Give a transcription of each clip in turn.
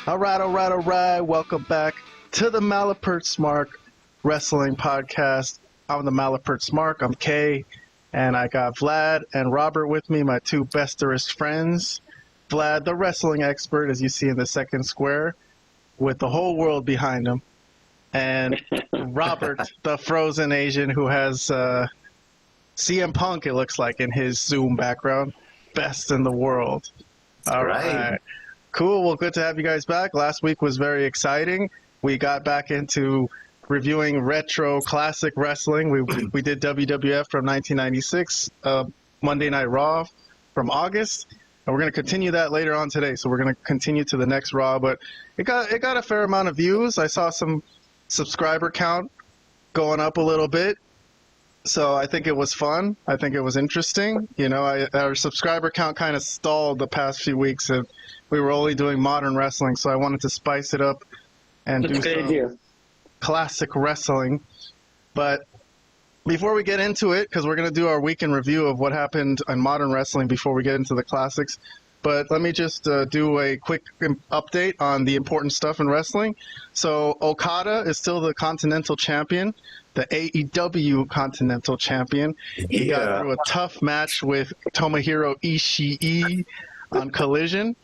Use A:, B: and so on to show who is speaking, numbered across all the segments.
A: All right. Welcome back to the Malapert Smark Wrestling Podcast. I'm the Malapert Smark. I'm Kay, and I got Vlad and Robert with me, my two besterest friends. Vlad, the wrestling expert, as you see in the second square, with the whole world behind him. And Robert, the frozen Asian who has CM Punk, it looks like, in his Zoom background. Best in the world. All right. Cool. Well, good to have you guys back. Last week was very exciting. We got back into reviewing retro classic wrestling. We did WWF from 1996, Monday Night Raw from August, and we're going to continue that later on today. So we're going to continue to the next Raw, but it got a fair amount of views. I saw some subscriber count going up a little bit. So I think it was fun. I think it was interesting. You know, our subscriber count kind of stalled the past few weeks, and we were only doing modern wrestling. So I wanted to spice it up and do some classic wrestling. But before we get into it, because we're going to do our weekend review of what happened in modern wrestling before we get into the classics. But let me just do a quick update on the important stuff in wrestling. So Okada is still the Continental Champion, the AEW Continental Champion. He got through a tough match with Tomohiro Ishii on Collision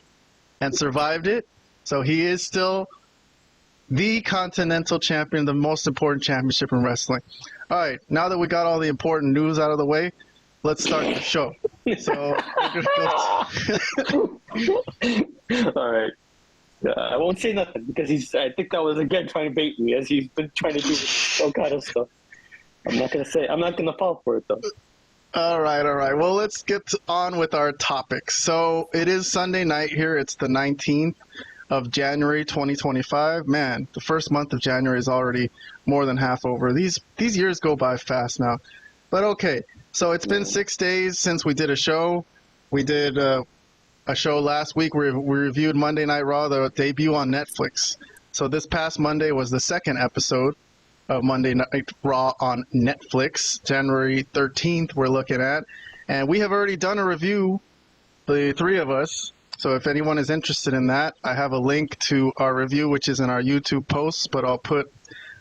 A: and survived it. So he is still the Continental Champion, the most important championship in wrestling. All right, now that we got all the important news out of the way, let's start the show. So
B: all right. I won't say nothing because I think that was again trying to bait me, as he's been trying to do with Okada stuff. I'm not gonna fall for it though.
A: All right. Well, let's get on with our topics. So it is Sunday night here. It's the 19th of January, 2025. Man, the first month of January is already more than half over. These years go by fast now. But okay. So it's been 6 days since we did a show. We did a show last week where we reviewed Monday Night Raw, the debut on Netflix. So this past Monday was the second episode of Monday Night Raw on Netflix, January 13th we're looking at. And we have already done a review, the three of us. So if anyone is interested in that, I have a link to our review, which is in our YouTube posts, but I'll put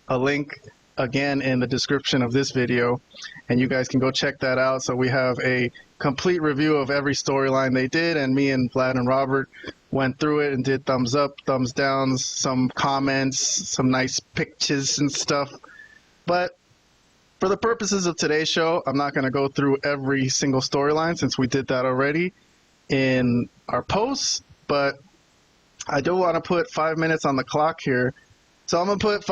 A: a link again in the description of this video, and you guys can go check that out. So we have a complete review of every storyline they did, and me and Vlad and Robert went through it and did thumbs up, thumbs downs, some comments, some nice pictures and stuff. But for the purposes of today's show, I'm not going to go through every single storyline since we did that already in our posts, but I do want to put 5 minutes on the clock here. So I'm going to put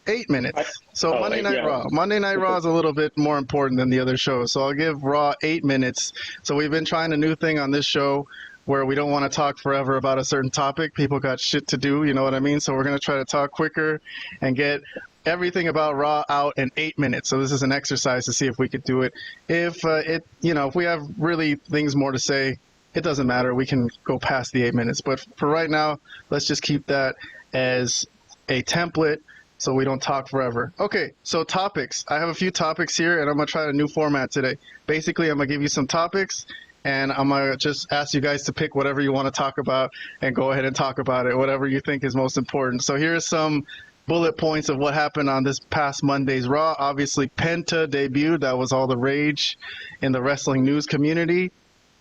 A: 8 minutes. So Monday Night Raw. Monday Night Raw is a little bit more important than the other shows. So I'll give Raw 8 minutes. So we've been trying a new thing on this show where we don't want to talk forever about a certain topic. People got shit to do, you know what I mean? So we're going to try to talk quicker and get everything about Raw out in 8 minutes. So this is an exercise to see if we could do it. If if we have really things more to say, it doesn't matter. We can go past the 8 minutes. But for right now, let's just keep that as a template so we don't talk forever. Okay, so topics. I have a few topics here, and I'm going to try a new format today. Basically, I'm going to give you some topics, and I'm going to just ask you guys to pick whatever you want to talk about and go ahead and talk about it, whatever you think is most important. So here's some bullet points of what happened on this past Monday's Raw. Obviously, Penta debuted. That was all the rage in the wrestling news community.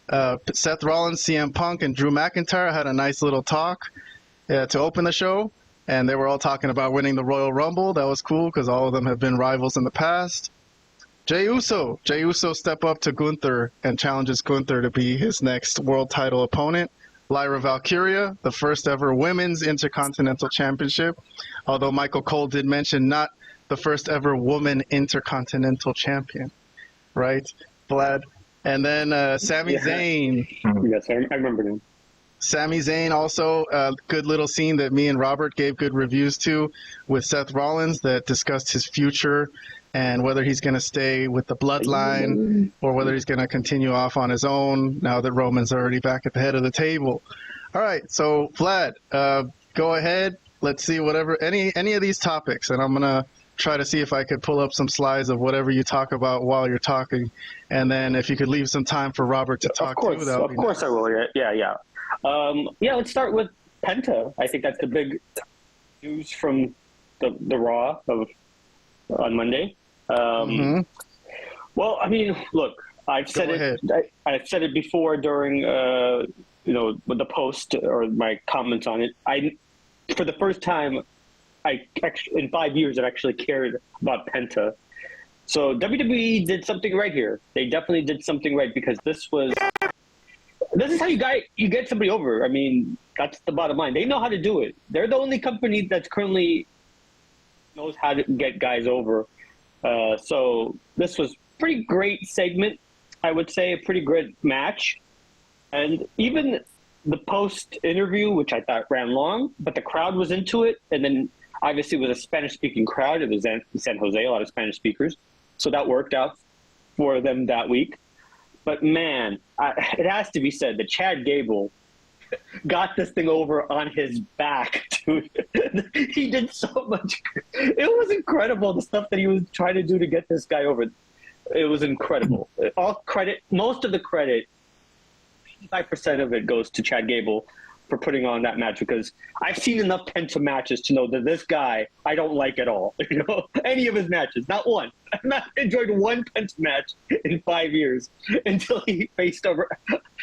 A: Seth Rollins, CM Punk, and Drew McIntyre had a nice little talk to open the show, and they were all talking about winning the Royal Rumble. That was cool because all of them have been rivals in the past. Jey Uso step up to Gunther and challenges Gunther to be his next world title opponent. Lyra Valkyria, the first ever women's Intercontinental Championship, although Michael Cole did mention not the first ever woman Intercontinental Champion, right, Vlad? And then Sami Zayn.
B: Yes, I remember him.
A: Sami Zayn also, a good little scene that me and Robert gave good reviews to with Seth Rollins that discussed his future and whether he's going to stay with the bloodline or whether he's going to continue off on his own now that Roman's already back at the head of the table. All right, so Vlad, go ahead. Let's see any of these topics, and I'm going to try to see if I could pull up some slides of whatever you talk about while you're talking, and then if you could leave some time for Robert to talk too.
B: Of course, I will. Yeah. Let's start with Penta. I think that's the big news from the Raw on Monday. Well, I mean, look, I've said I've said it before during with the post or my comments on it. For the first time, in 5 years, I've actually cared about Penta. So WWE did something right here. They definitely did something right, because this is how you get somebody over. I mean, that's the bottom line. They know how to do it. They're the only company that's currently knows how to get guys over. So this was pretty great segment, I would say, a pretty great match. And even the post interview, which I thought ran long, but the crowd was into it. And then obviously it was a Spanish speaking crowd. It was in San Jose, a lot of Spanish speakers. So that worked out for them that week. But man, it has to be said that Chad Gable got this thing over on his back, dude. He did so much. It was incredible, the stuff that he was trying to do to get this guy over. It was incredible. Most of the credit, 85% of it goes to Chad Gable for putting on that match, because I've seen enough Penta matches to know that this guy I don't like at all. Any of his matches, not one. I've not enjoyed one Penta match in 5 years until he faced over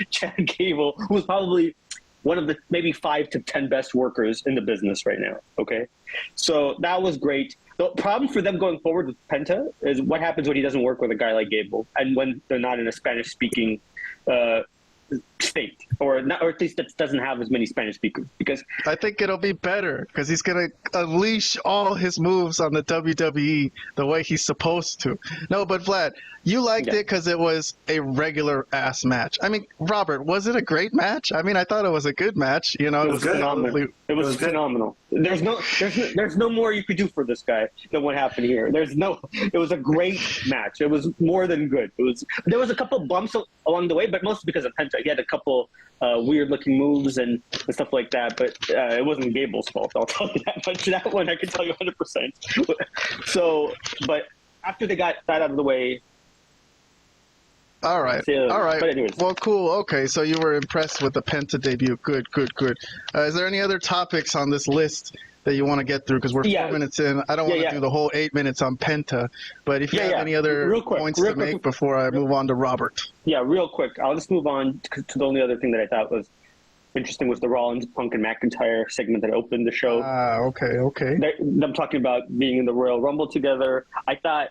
B: Chad Gable, who's probably one of the maybe 5 to 10 best workers in the business right now. Okay, so that was great. The problem for them going forward with Penta is what happens when he doesn't work with a guy like Gable, and when they're not in a Spanish-speaking state, or at least that doesn't have as many Spanish speakers. Because
A: I think it'll be better, because he's gonna unleash all his moves on the WWE the way he's supposed to. No, but Vlad, you liked it because it was a regular ass match. I mean, Robert, was it a great match? I mean, I thought it was a good match. It was
B: phenomenal. It was phenomenal. There's no more you could do for this guy than what happened here. It was a great match. It was more than good. There was a couple bumps along the way, but mostly because of Penta. He had a couple weird looking moves and stuff like that, but it wasn't Gable's fault. I'll tell you that much. That one I can tell you 100%. So, but after they got that out of the way.
A: All right.
B: But anyways.
A: Well, cool. Okay, so you were impressed with the Penta debut. Good. Is there any other topics on this list that you want to get through? Because we're 4 minutes in. I don't want to do the whole 8 minutes on Penta, but if you have any other points to make before I move on to Robert.
B: Yeah, real quick. I'll just move on to the only other thing that I thought was interesting was the Rollins, Punk, and McIntyre segment that opened the show.
A: Okay.
B: Them talking about being in the Royal Rumble together. I thought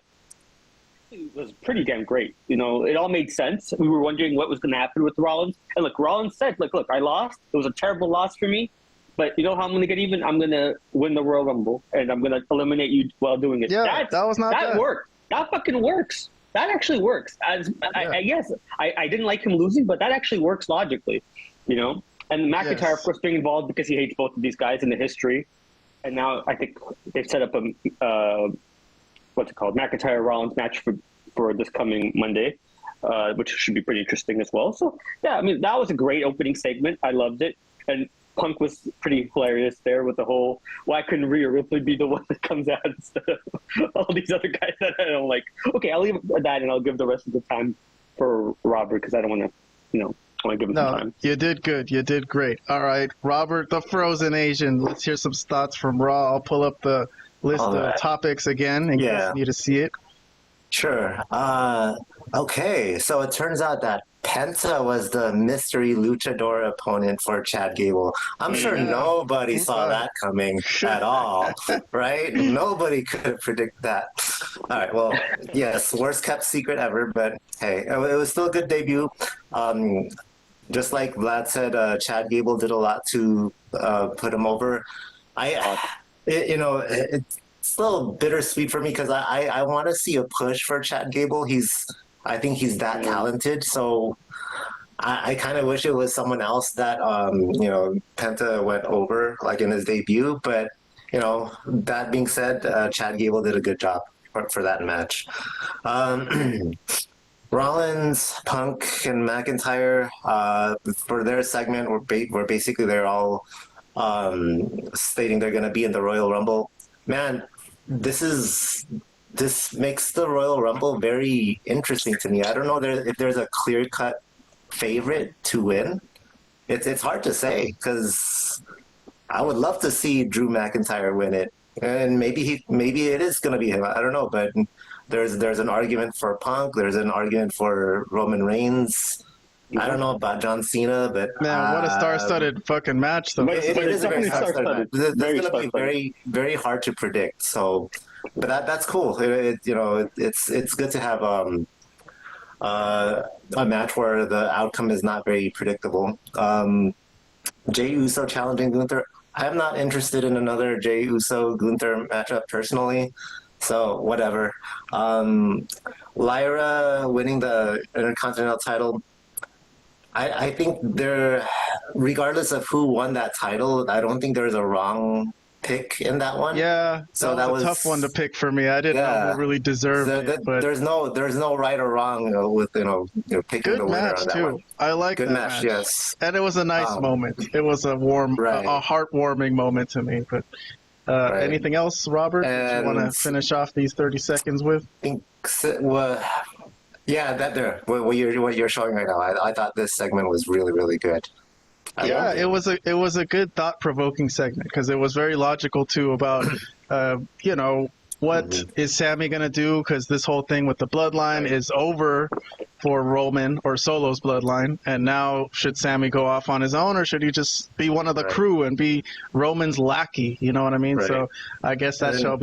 B: it was pretty damn great. It all made sense. We were wondering what was going to happen with Rollins. And look, Rollins said, look, I lost. It was a terrible loss for me. But you know how I'm going to get even? I'm going to win the Royal Rumble, and I'm going to eliminate you while doing it.
A: Yeah, that was not bad.
B: That worked. That fucking works. That actually works. I guess I didn't like him losing, but that actually works logically, And McIntyre, of course, being involved because he hates both of these guys in the history. And now I think they've set up a McIntyre Rollins match for this coming Monday, which should be pretty interesting as well. So yeah, I mean, that was a great opening segment. I loved it. And Punk was pretty hilarious there with the whole, why couldn't Rhea Ripley be the one that comes out instead of all these other guys that I don't like? Okay, I'll leave it at that, and I'll give the rest of the time for Robert, because I don't want to, I want to give him some time.
A: You did good. You did great. All right, Robert, the Frozen Asian. Let's hear some thoughts from Raw. I'll pull up the list of topics again in case you need to see it.
C: Sure. Okay, so it turns out that Penta was the mystery luchador opponent for Chad Gable. I'm sure nobody saw that coming at all, right? Nobody could predict that. All right, well, yes, worst kept secret ever, but hey, it was still a good debut. Just like Vlad said, Chad Gable did a lot to put him over. It's a little bittersweet for me because I want to see a push for Chad Gable. I think he's that talented, so I kind of wish it was someone else that Penta went over like in his debut. But that being said, Chad Gable did a good job for that match. Rollins, Punk, and McIntyre for their segment were basically they're all stating they're going to be in the Royal Rumble. Man, this makes the Royal Rumble very interesting to me. I don't know if there's a clear-cut favorite to win. It's hard to say because I would love to see Drew McIntyre win it, and maybe it is going to be him. I don't know, but there's an argument for Punk. There's an argument for Roman Reigns. I don't know about John Cena, but
A: man, what a star-studded fucking match, though.
C: It is a very star-studded match. This is going to be very, very hard to predict. So, but that's cool. It's good to have a match where the outcome is not very predictable. Jey Uso challenging Gunther. I'm not interested in another Jey Uso Gunther matchup personally, so whatever. Lyra winning the Intercontinental title. I think regardless of who won that title, I don't think there's a wrong pick in that one.
A: Yeah, so that was a tough one to pick for me. I didn't know who really deserved it. But
C: there's no right or wrong with picking the winner on that
A: too.
C: one.
A: I like
C: good
A: that
C: match, yes.
A: And it was a nice moment. It was a heartwarming moment to me. But anything else, Robert, that you want to finish off these 30 seconds with?
C: Yeah, what you're showing right now. I thought this segment was really, really good.
A: It was a good thought-provoking segment because it was very logical too about what is Sammy gonna do, because this whole thing with the bloodline is over for Roman or Solo's bloodline, and now should Sammy go off on his own, or should he just be one of the crew and be Roman's lackey? You know what I mean? Right. So I guess that shall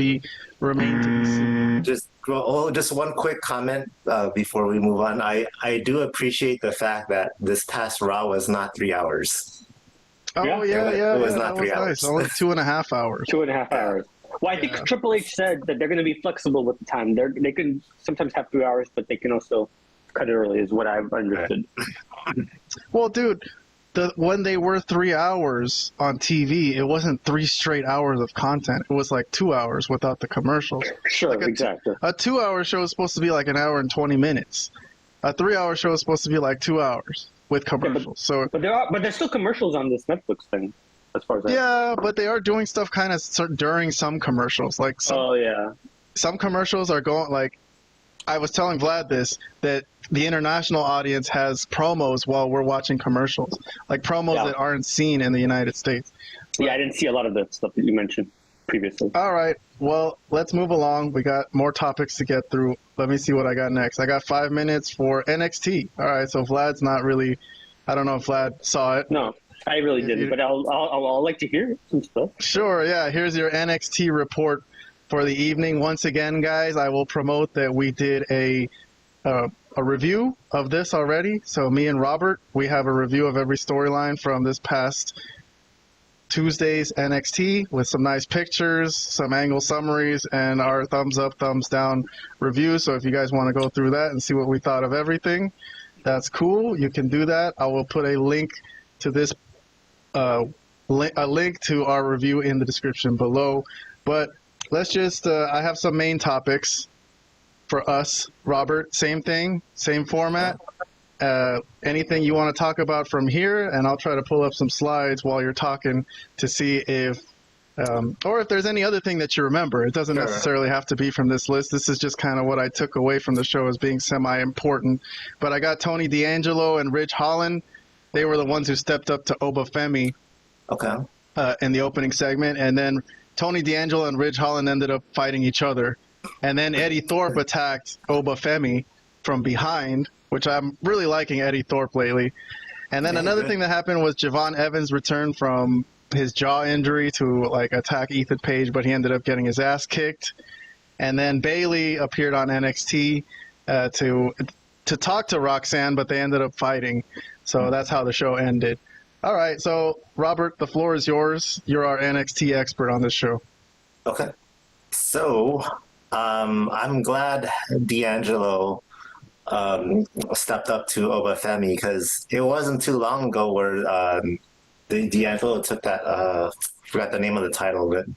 A: remain to be seen.
C: Just one quick comment before we move on. I do appreciate the fact that this past Raw was not 3 hours.
A: Oh yeah.
C: It was not 3 hours.
A: Nice. Only 2.5 hours.
B: 2.5 hours. Well, I think Triple H said that they're going to be flexible with the time. They can sometimes have 3 hours, but they can also cut it early, is what I've understood.
A: Well, dude, when they were 3 hours on TV, it wasn't 3 straight hours of content. It was like 2 hours without the commercials.
B: Sure,
A: like
B: exactly.
A: A 2-hour show is supposed to be like an hour and 20 minutes. A 3-hour show is supposed to be like 2 hours with commercials.
B: Yeah, but there's still commercials on this Netflix thing. As far as
A: but they are doing stuff kind of during some commercials. Like some commercials are going, like, I was telling Vlad that the international audience has promos while we're watching commercials, like promos that aren't seen in the United States.
B: Yeah, I didn't see a lot of the stuff that you mentioned previously.
A: All right, well, let's move along. We got more topics to get through. Let me see what I got next. I got 5 minutes for NXT. All right, so Vlad's not really, I don't know if Vlad saw it.
B: No. I really didn't, but I'll like to hear some stuff.
A: Sure, yeah. Here's your NXT report for the evening. Once again, guys, I will promote that we did a review of this already. So me and Robert, we have a review of every storyline from this past Tuesday's NXT with some nice pictures, some angle summaries, and our thumbs up, thumbs down review. So if you guys want to go through that and see what we thought of everything, that's cool. You can do that. I will put a link to this a link to our review in the description below. But let's just I have some main topics for us. Robert, same thing, same format. Anything you want to talk about from here, and I'll try to pull up some slides while you're talking to see if or if there's any other thing that you remember. It doesn't necessarily have to be from this list. This is just kind of what I took away from the show as being semi-important. But I got Tony D'Angelo and Ridge Holland. They were the ones who stepped up to Obafemi in the opening segment. And then Tony D'Angelo and Ridge Holland ended up fighting each other. And then Eddie Thorpe attacked Obafemi from behind, which I'm really liking Eddie Thorpe lately. And then another thing that happened was Javon Evans returned from his jaw injury to like attack Ethan Page, but he ended up getting his ass kicked. And then Bayley appeared on NXT to talk to Roxanne, but they ended up fighting. So that's how the show ended. All right, so Robert, the floor is yours. You're our NXT expert on this show.
C: Okay. So I'm glad D'Angelo stepped up to Obafemi, because it wasn't too long ago where D'Angelo took that, forgot the name of the title, but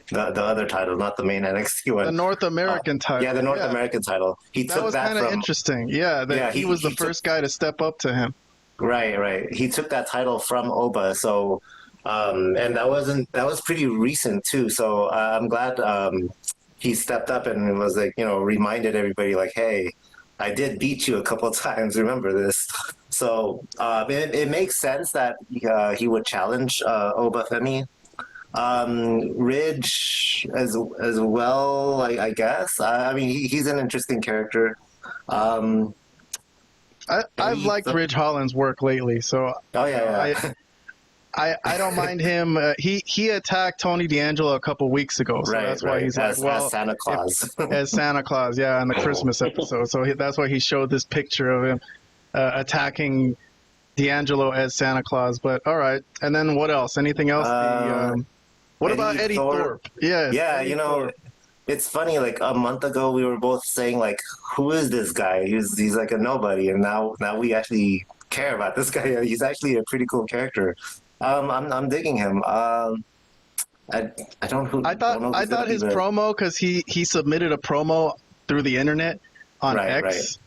C: the other title, not the main NXT one.
A: The North American title.
C: Yeah, the North American title.
A: That was kind of interesting. Yeah, he was the first guy to step up to him.
C: Right. He took that title from Oba, so and that was pretty recent too. So I'm glad he stepped up and was like, reminded everybody like, hey, I did beat you a couple of times. Remember this. So it makes sense that he would challenge Obafemi. Ridge as well, I guess. I mean, he's an interesting character.
A: I've liked Ridge Holland's work lately, so
C: oh yeah.
A: I don't mind him. He attacked Tony D'Angelo a couple weeks ago, so that's why he's
C: as
A: Santa Claus. As Santa Claus, yeah, in the Christmas episode. So that's why he showed this picture of him attacking D'Angelo as Santa Claus. But all right, and then what else? Anything else? What about Eddie Thorpe?
C: Yeah,
A: Eddie
C: Thorpe. It's funny. Like a month ago, we were both saying like, "Who is this guy? He's like a nobody," and now we actually care about this guy. He's actually a pretty cool character. I'm digging him. I
A: thought his promo, because he submitted a promo through the internet on X. Right.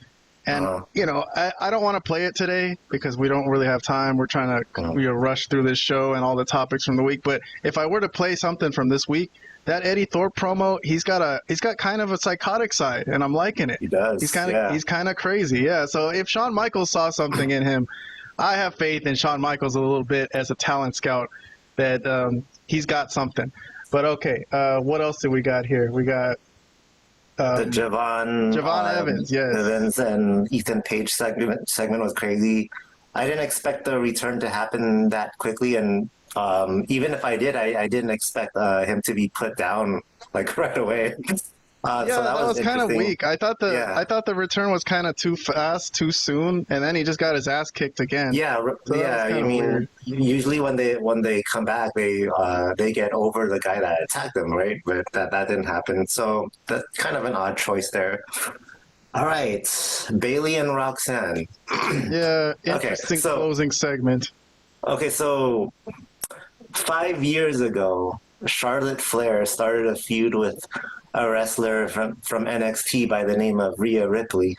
A: And, I don't want to play it today because we don't really have time. We're trying to rush through this show and all the topics from the week. But if I were to play something from this week, that Eddie Thorpe promo, he's got kind of a psychotic side, and I'm liking it.
C: He does.
A: He's kind of crazy. Yeah. So if Shawn Michaels saw something in him, I have faith in Shawn Michaels a little bit as a talent scout that he's got something. But okay, what else do we got here? We got
C: the Javon
A: Evans, yes.
C: Evans and Ethan Page segment was crazy. I didn't expect the return to happen that quickly, and even if I did, I didn't expect him to be put down like right away. So that was
A: kind of weak. I thought the return was kind of too fast, too soon, and then he just got his ass kicked again.
C: Yeah,
A: so
C: I mean, weird. Usually when they come back, they get over the guy that attacked them, right? But that didn't happen. So that's kind of an odd choice there. All right, Bayley and Roxanne.
A: Yeah, interesting closing segment.
C: Okay, so 5 years ago, Charlotte Flair started a feud with a wrestler from NXT by the name of Rhea Ripley.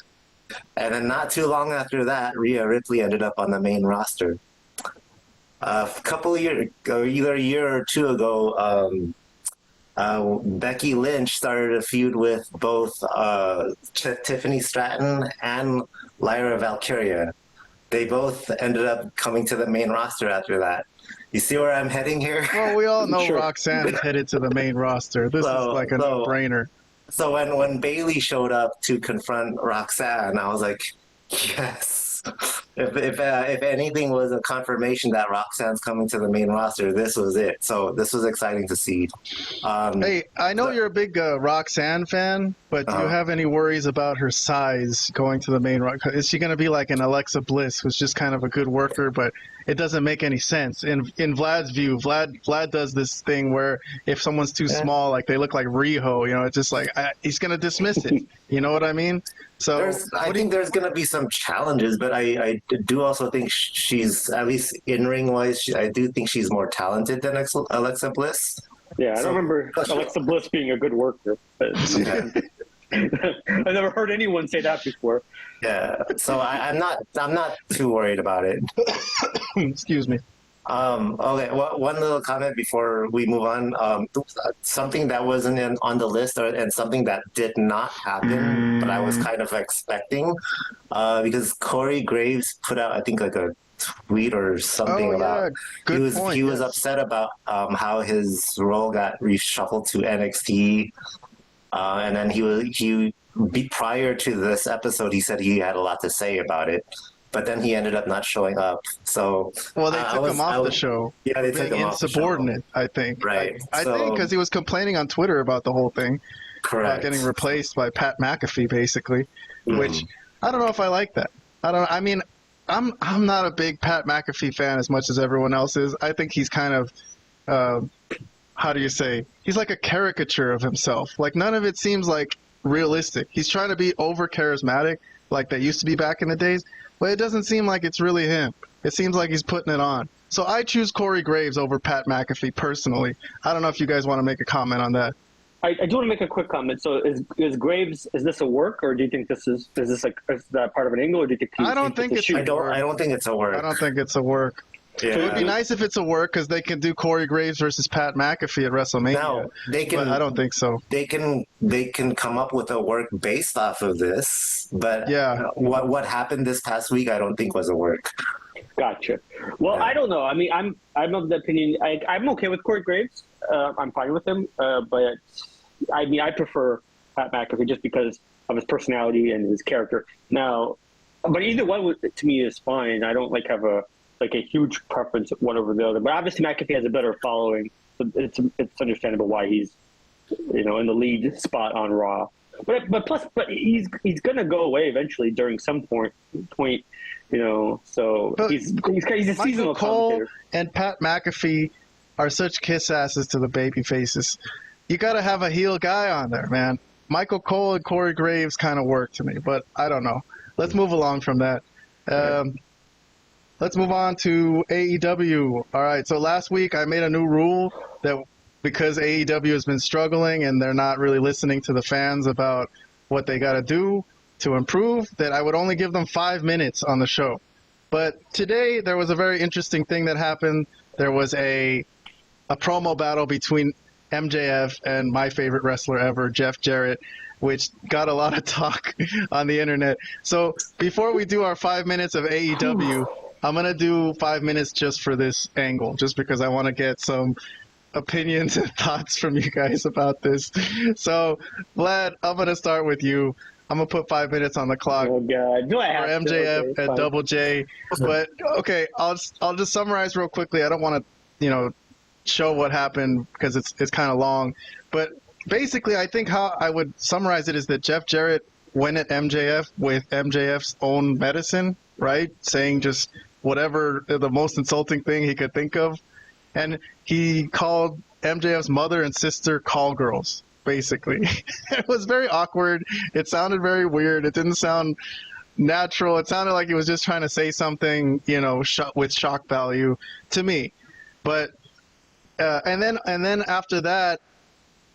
C: And then not too long after that, Rhea Ripley ended up on the main roster. A couple of years, either a year or two ago, Becky Lynch started a feud with both Tiffany Stratton and Lyra Valkyria. They both ended up coming to the main roster after that. You see where I'm heading here?
A: Well, we all know Roxanne is headed to the main roster. This is like a no-brainer.
C: So when Bayley showed up to confront Roxanne, I was like, yes. If anything was a confirmation that Roxanne's coming to the main roster, this was it. So this was exciting to see.
A: Hey, I know you're a big Roxanne fan, but do you have any worries about her size going to the main roster? Is she going to be like an Alexa Bliss, who's just kind of a good worker, but it doesn't make any sense? In Vlad's view, Vlad does this thing where if someone's too small, like they look like Riho, it's just like he's going to dismiss it. You know what I mean? So
C: I think there's going to be some challenges, but I do also think she's, at least in-ring wise, I do think she's more talented than Alexa Bliss.
B: Yeah, I don't remember Alexa Bliss being a good worker. I've never heard anyone say that before.
C: Yeah, so I'm not too worried about it.
A: Excuse me.
C: Okay, one little comment before we move on. Something that wasn't on the list, and something that did not happen, but I was kind of expecting, because Corey Graves put out, I think, like a tweet or something about. He was upset about how his role got reshuffled to NXT, and then prior to this episode, he said he had a lot to say about it. But then he ended up not showing up. So
A: they took him off the show.
C: Yeah, they took him off the show.
A: Insubordinate, I think.
C: Right.
A: I think because he was complaining on Twitter about the whole thing.
C: Correct.
A: Getting replaced by Pat McAfee, basically. Which I don't know if I like that. I'm not a big Pat McAfee fan as much as everyone else is. I think he's kind of, how do you say? He's like a caricature of himself. Like none of it seems like realistic. He's trying to be over charismatic, like they used to be back in the days. But it doesn't seem like it's really him. It seems like he's putting it on. So I choose Corey Graves over Pat McAfee personally. I don't know if you guys want to make a comment on that.
B: I do want to make a quick comment. So is Graves, is this a work, or do you think is that part of an angle, or do you think
A: I don't think it's a work.
C: I don't think it's a work.
A: I don't think it's a work. Yeah. It would be nice if it's a work because they can do Corey Graves versus Pat McAfee at WrestleMania.
C: No, they can.
A: But I don't think so.
C: They can come up with a work based off of this, but
A: yeah,
C: what happened this past week, I don't think was a work.
B: Gotcha. Well, I don't know. I mean, I'm of the opinion I'm okay with Corey Graves. I'm fine with him, but I mean, I prefer Pat McAfee just because of his personality and his character. Now, but either one to me is fine. I don't have a huge preference one over the other. But obviously, McAfee has a better following, so it's understandable why he's in the lead spot on Raw. But he's gonna go away eventually during some point. So but he's a seasonal
A: Cole
B: commentator.
A: And Pat McAfee are such kiss asses to the baby faces. You got to have a heel guy on there, man. Michael Cole and Corey Graves kind of work to me, but I don't know. Let's move along from that. Let's move on to AEW. All right, so last week I made a new rule that because AEW has been struggling and they're not really listening to the fans about what they got to do to improve, that I would only give them 5 minutes on the show. But today there was a very interesting thing that happened. There was a promo battle between MJF and my favorite wrestler ever, Jeff Jarrett, which got a lot of talk on the internet. So before we do our 5 minutes of AEW, I'm going to do 5 minutes just for this angle, just because I want to get some opinions and thoughts from you guys about this. So, Vlad, I'm going to start with you. I'm going to put 5 minutes on the clock
B: for
A: MJF and Double J. But, okay, I'll just summarize real quickly. I don't want to, show what happened because it's kind of long. But basically, I think how I would summarize it is that Jeff Jarrett went at MJF with MJF's own medicine, right? Saying just whatever the most insulting thing he could think of. And he called MJF's mother and sister call girls, basically. It was very awkward. It sounded very weird. It didn't sound natural. It sounded like he was just trying to say something, with shock value to me. But and then after that,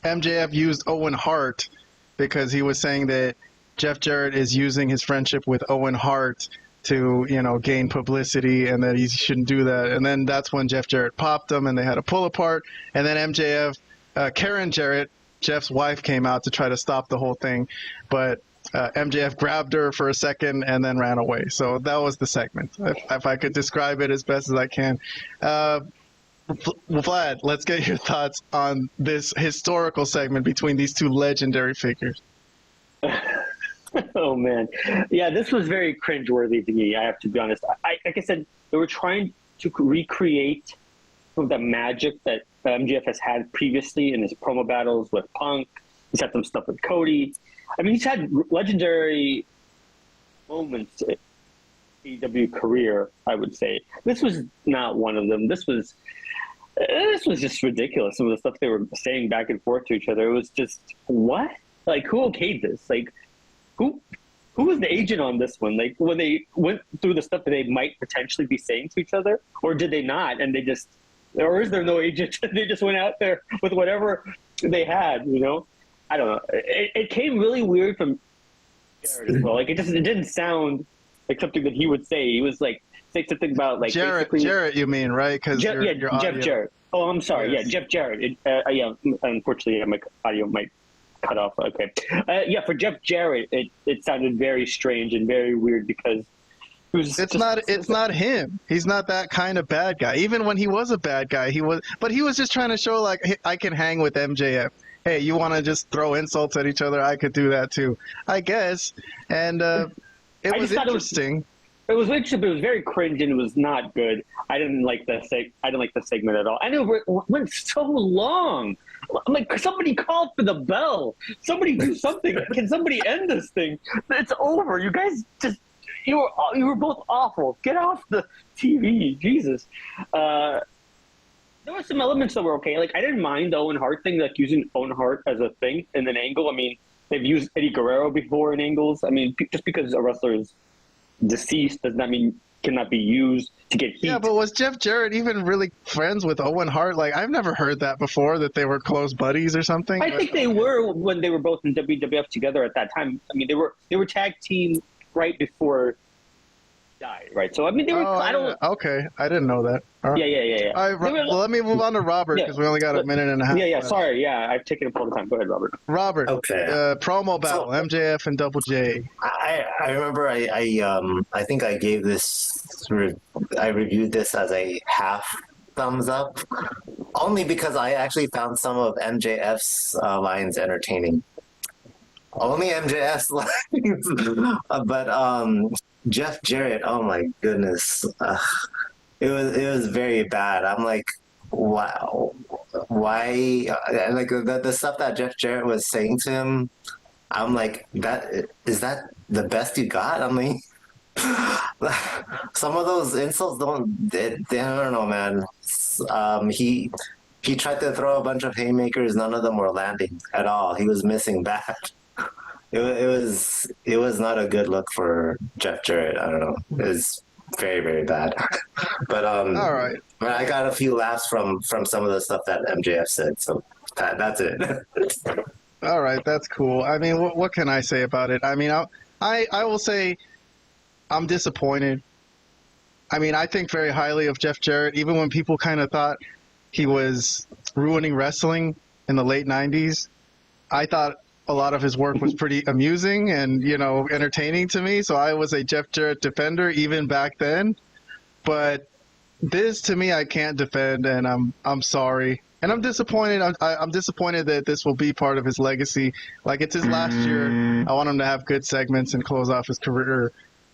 A: MJF used Owen Hart because he was saying that Jeff Jarrett is using his friendship with Owen Hart to, gain publicity and that he shouldn't do that. And then that's when Jeff Jarrett popped him and they had a pull apart. And then MJF, Karen Jarrett, Jeff's wife, came out to try to stop the whole thing. But MJF grabbed her for a second and then ran away. So that was the segment, if I could describe it as best as I can. Vlad, let's get your thoughts on this historical segment between these two legendary figures.
B: Oh, man. Yeah, this was very cringeworthy to me, I have to be honest. Like I said, they were trying to recreate some of the magic that MJF has had previously in his promo battles with Punk. He's had some stuff with Cody. I mean, he's had legendary moments in AEW career, I would say. This was not one of them. This was just ridiculous. Some of the stuff they were saying back and forth to each other. It was just, what? Like, who okayed this? Like, who was the agent on this one? Like, when they went through the stuff that they might potentially be saying to each other, or did they not? And or is there no agent? They just went out there with whatever they had, I don't know. It came really weird from Jared as well. Like, it didn't sound like something that he would say. He was like, say something about like
A: Jarrett, you mean, right? Because
B: Jeff Jarrett. Oh, I'm sorry. Yes. Yeah, Jeff Jarrett. Unfortunately, my audio might cut off. Okay. For Jeff Jarrett, it sounded very strange and very weird because it's not him. He's not that kind of bad guy. Even when he was a bad guy, he was just trying to show like, hey, I can hang with MJF. Hey, you want to just throw insults at each other? I could do that too, I guess. And it was interesting. It was interesting, but it was very cringe and it was not good. I didn't like the segment at all. I know it went so long. I'm like, somebody call for the bell. Somebody do something. Can somebody end this thing? It's over. You guys you were both awful. Get off the TV. Jesus. There were some elements that were okay. Like, I didn't mind the Owen Hart thing, like using Owen Hart as a thing in an angle. I mean, they've used Eddie Guerrero before in angles. I mean, just because a wrestler is deceased does not mean cannot be used to get heat.
A: Yeah, but was Jeff Jarrett even really friends with Owen Hart? Like, I've never heard that before, that they were close buddies or something.
B: I think they were when they were both in WWF together at that time. I mean, they were tag team right before died, right? So I mean, they were.
A: Okay, I didn't know that.
B: All right. Yeah.
A: All right, well, let me move on to Robert because we only got a minute and a half.
B: Yeah. Sorry. Yeah, I've taken up all the time. Go ahead, Robert.
A: Robert.
C: Okay.
A: Promo battle, MJF and Double J.
C: I remember I think I gave this I reviewed this as a half thumbs up, only because I actually found some of MJF's lines entertaining. Only MJF's lines, but Jeff Jarrett, oh my goodness, it was very bad. I'm like, wow, why? Like the stuff that Jeff Jarrett was saying to him, I'm like, is that the best you got? I mean, some of those insults I don't know, man. He tried to throw a bunch of haymakers. None of them were landing at all. He was missing bad. It was not a good look for Jeff Jarrett. I don't know. It was very, very bad. But all
A: right.
C: But I got a few laughs from some of the stuff that MJF said. So that's it.
A: All right, that's cool. I mean, what can I say about it? I mean, I will say I'm disappointed. I mean, I think very highly of Jeff Jarrett, even when people kind of thought he was ruining wrestling in the late 90s. I thought a lot of his work was pretty amusing and, entertaining to me. So I was a Jeff Jarrett defender even back then. But this, to me, I can't defend, and I'm sorry. And I'm disappointed. I'm disappointed that this will be part of his legacy. Like, it's his last year. I want him to have good segments and close off his career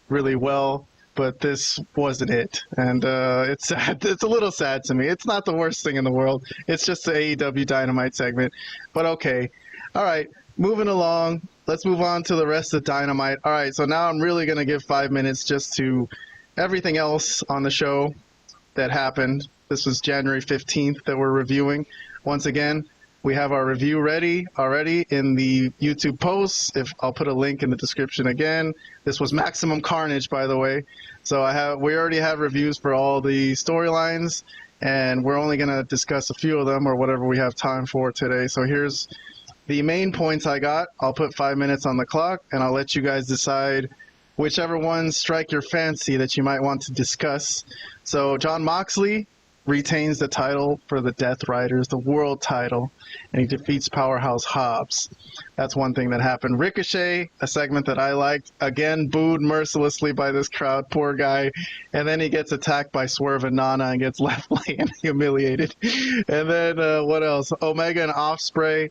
A: really well. But this wasn't it. And it's sad. It's a little sad to me. It's not the worst thing in the world. It's just the AEW Dynamite segment. But okay. All right. Moving along. Let's move on to the rest of Dynamite. All right. So now I'm really going to give 5 minutes just to everything else on the show that happened. This was January 15th that we're reviewing. Once again, we have our review ready already in the YouTube posts. I'll put a link in the description again. This was Maximum Carnage, by the way. So we already have reviews for all the storylines, and we're only going to discuss a few of them or whatever we have time for today. So here's the main points I got. I'll put 5 minutes on the clock, and I'll let you guys decide whichever ones strike your fancy that you might want to discuss. So Jon Moxley retains the title for the Death Riders, the world title, and he defeats Powerhouse Hobbs. That's one thing that happened. Ricochet, a segment that I liked, again booed mercilessly by this crowd, poor guy, and then he gets attacked by Swerve and Nana and gets left laying humiliated. And then what else? Omega and Ospreay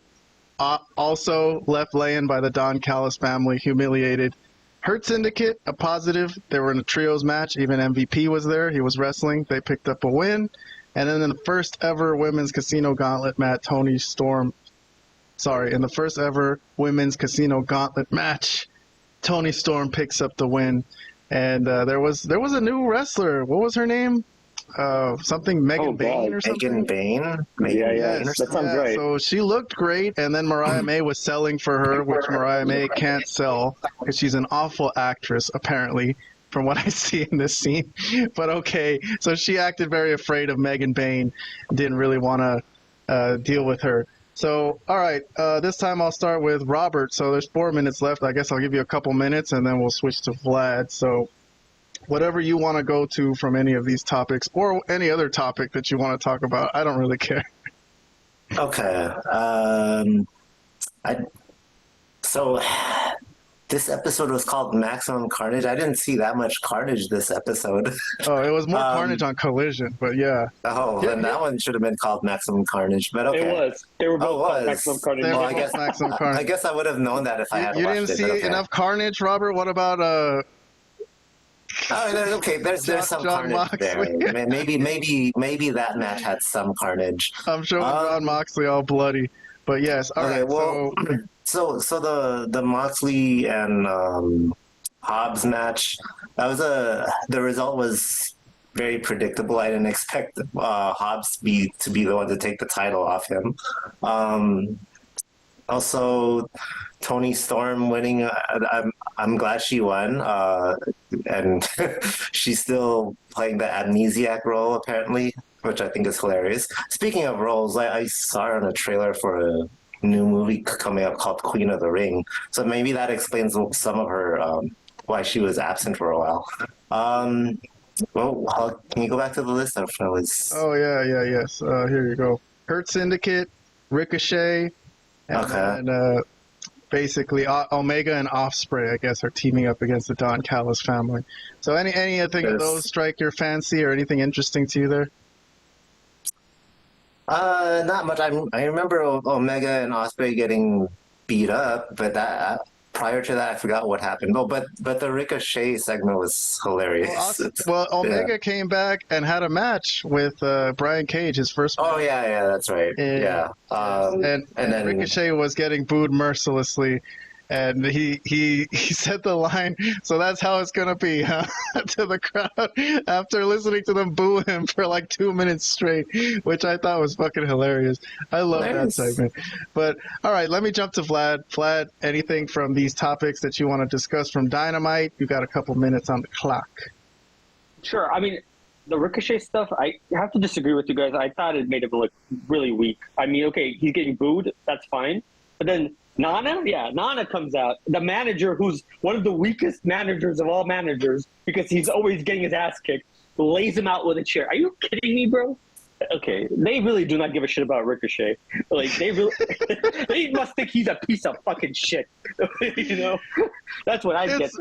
A: also left laying by the Don Callis family, humiliated. Hurt Syndicate, a positive. They were in a trios match. Even MVP was there. He was wrestling. They picked up a win. And then in the first ever women's casino gauntlet match, in the first ever women's casino gauntlet match, Toni Storm picks up the win. And there was a new wrestler. What was her name? Something Megan Bayne or something?
C: Megan Bayne?
B: Yes, that sounds right.
A: So she looked great, and then Mariah May was selling for her, which Mariah May can't sell because she's an awful actress, apparently, from what I see in this scene. But okay, so she acted very afraid of Megan Bayne, didn't really want to deal with her. So, all right, this time I'll start with Robert. So there's 4 minutes left. I guess I'll give you a couple minutes, and then we'll switch to Vlad. So whatever you want to go to from any of these topics or any other topic that you want to talk about, I don't really care.
C: Okay. So this episode was called Maximum Carnage. I didn't see that much carnage this episode.
A: Oh, it was more carnage on Collision, but yeah.
C: Oh, then that one should have been called Maximum Carnage, but okay.
B: It was. They were both called Maximum Carnage.
A: I guess Maximum Carnage.
C: I guess I would have known that if I had watched it.
A: You didn't see enough carnage, Robert? What about
C: Oh, okay. There's some carnage
A: Moxley
C: there. Maybe that match had some carnage.
A: I'm showing Jon Moxley all bloody, but yes. All right.
C: Well, so the Moxley and Hobbs match, the result was very predictable. I didn't expect Hobbs to be the one to take the title off him. Also, Toni Storm winning. I'm glad she won, and she's still playing the amnesiac role apparently, which I think is hilarious. Speaking of roles, I saw her in a trailer for a new movie coming up called Queen of the Ring, so maybe that explains some of her why she was absent for a while. Well, can you go back to the list?
A: Oh yes. Here you go. Hurt Syndicate, Ricochet, and basically Omega and Ospreay, I guess, are teaming up against the Don Callis family. So anything of those strike your fancy or anything interesting to you there?
C: Not much. I remember Omega and Ospreay getting beat up, but prior to that, I forgot what happened. Oh, but the Ricochet segment was hilarious.
A: Well, Omega came back and had a match with Brian Cage, his first match.
C: Oh yeah, that's right.
A: And then Ricochet was getting booed mercilessly. And he said the line, so that's how it's going to be, huh? to the crowd after listening to them boo him for like 2 minutes straight, which I thought was fucking hilarious. I love that segment. But, all right, let me jump to Vlad. Vlad, anything from these topics that you want to discuss from Dynamite? You got a couple minutes on the clock.
B: Sure. I mean, the Ricochet stuff, I have to disagree with you guys. I thought it made him look really weak. I mean, okay, he's getting booed. That's fine. But then Nana comes out, the manager who's one of the weakest managers of all managers because he's always getting his ass kicked, lays him out with a chair. Are you kidding me, bro? Okay, they really do not give a shit about Ricochet. Like, they must think he's a piece of fucking shit. You know, that's what I get.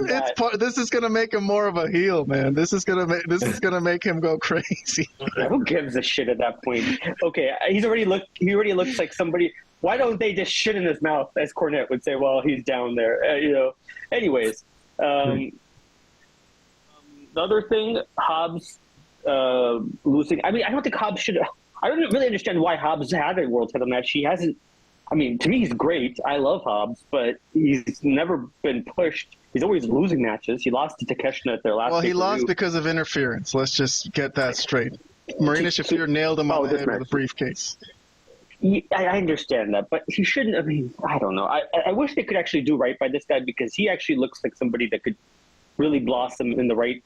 A: This is gonna make him more of a heel, man. This is gonna make him go crazy.
B: Who gives a shit at that point? Okay, he already looks like somebody. Why don't they just shit in his mouth, as Cornette would say, while he's down there? You know. Anyways, the other thing, Hobbs losing. I mean, I don't think Hobbs should. I don't really understand why Hobbs had a world title match. He hasn't. I mean, to me, he's great. I love Hobbs, but he's never been pushed. He's always losing matches. He lost to Takeshita at their last.
A: Well, he lost because of interference. Let's just get that straight. Marina Shafir nailed him on the head with a briefcase.
B: I understand that, but he shouldn't. I mean, I don't know. I wish they could actually do right by this guy because he actually looks like somebody that could really blossom in the right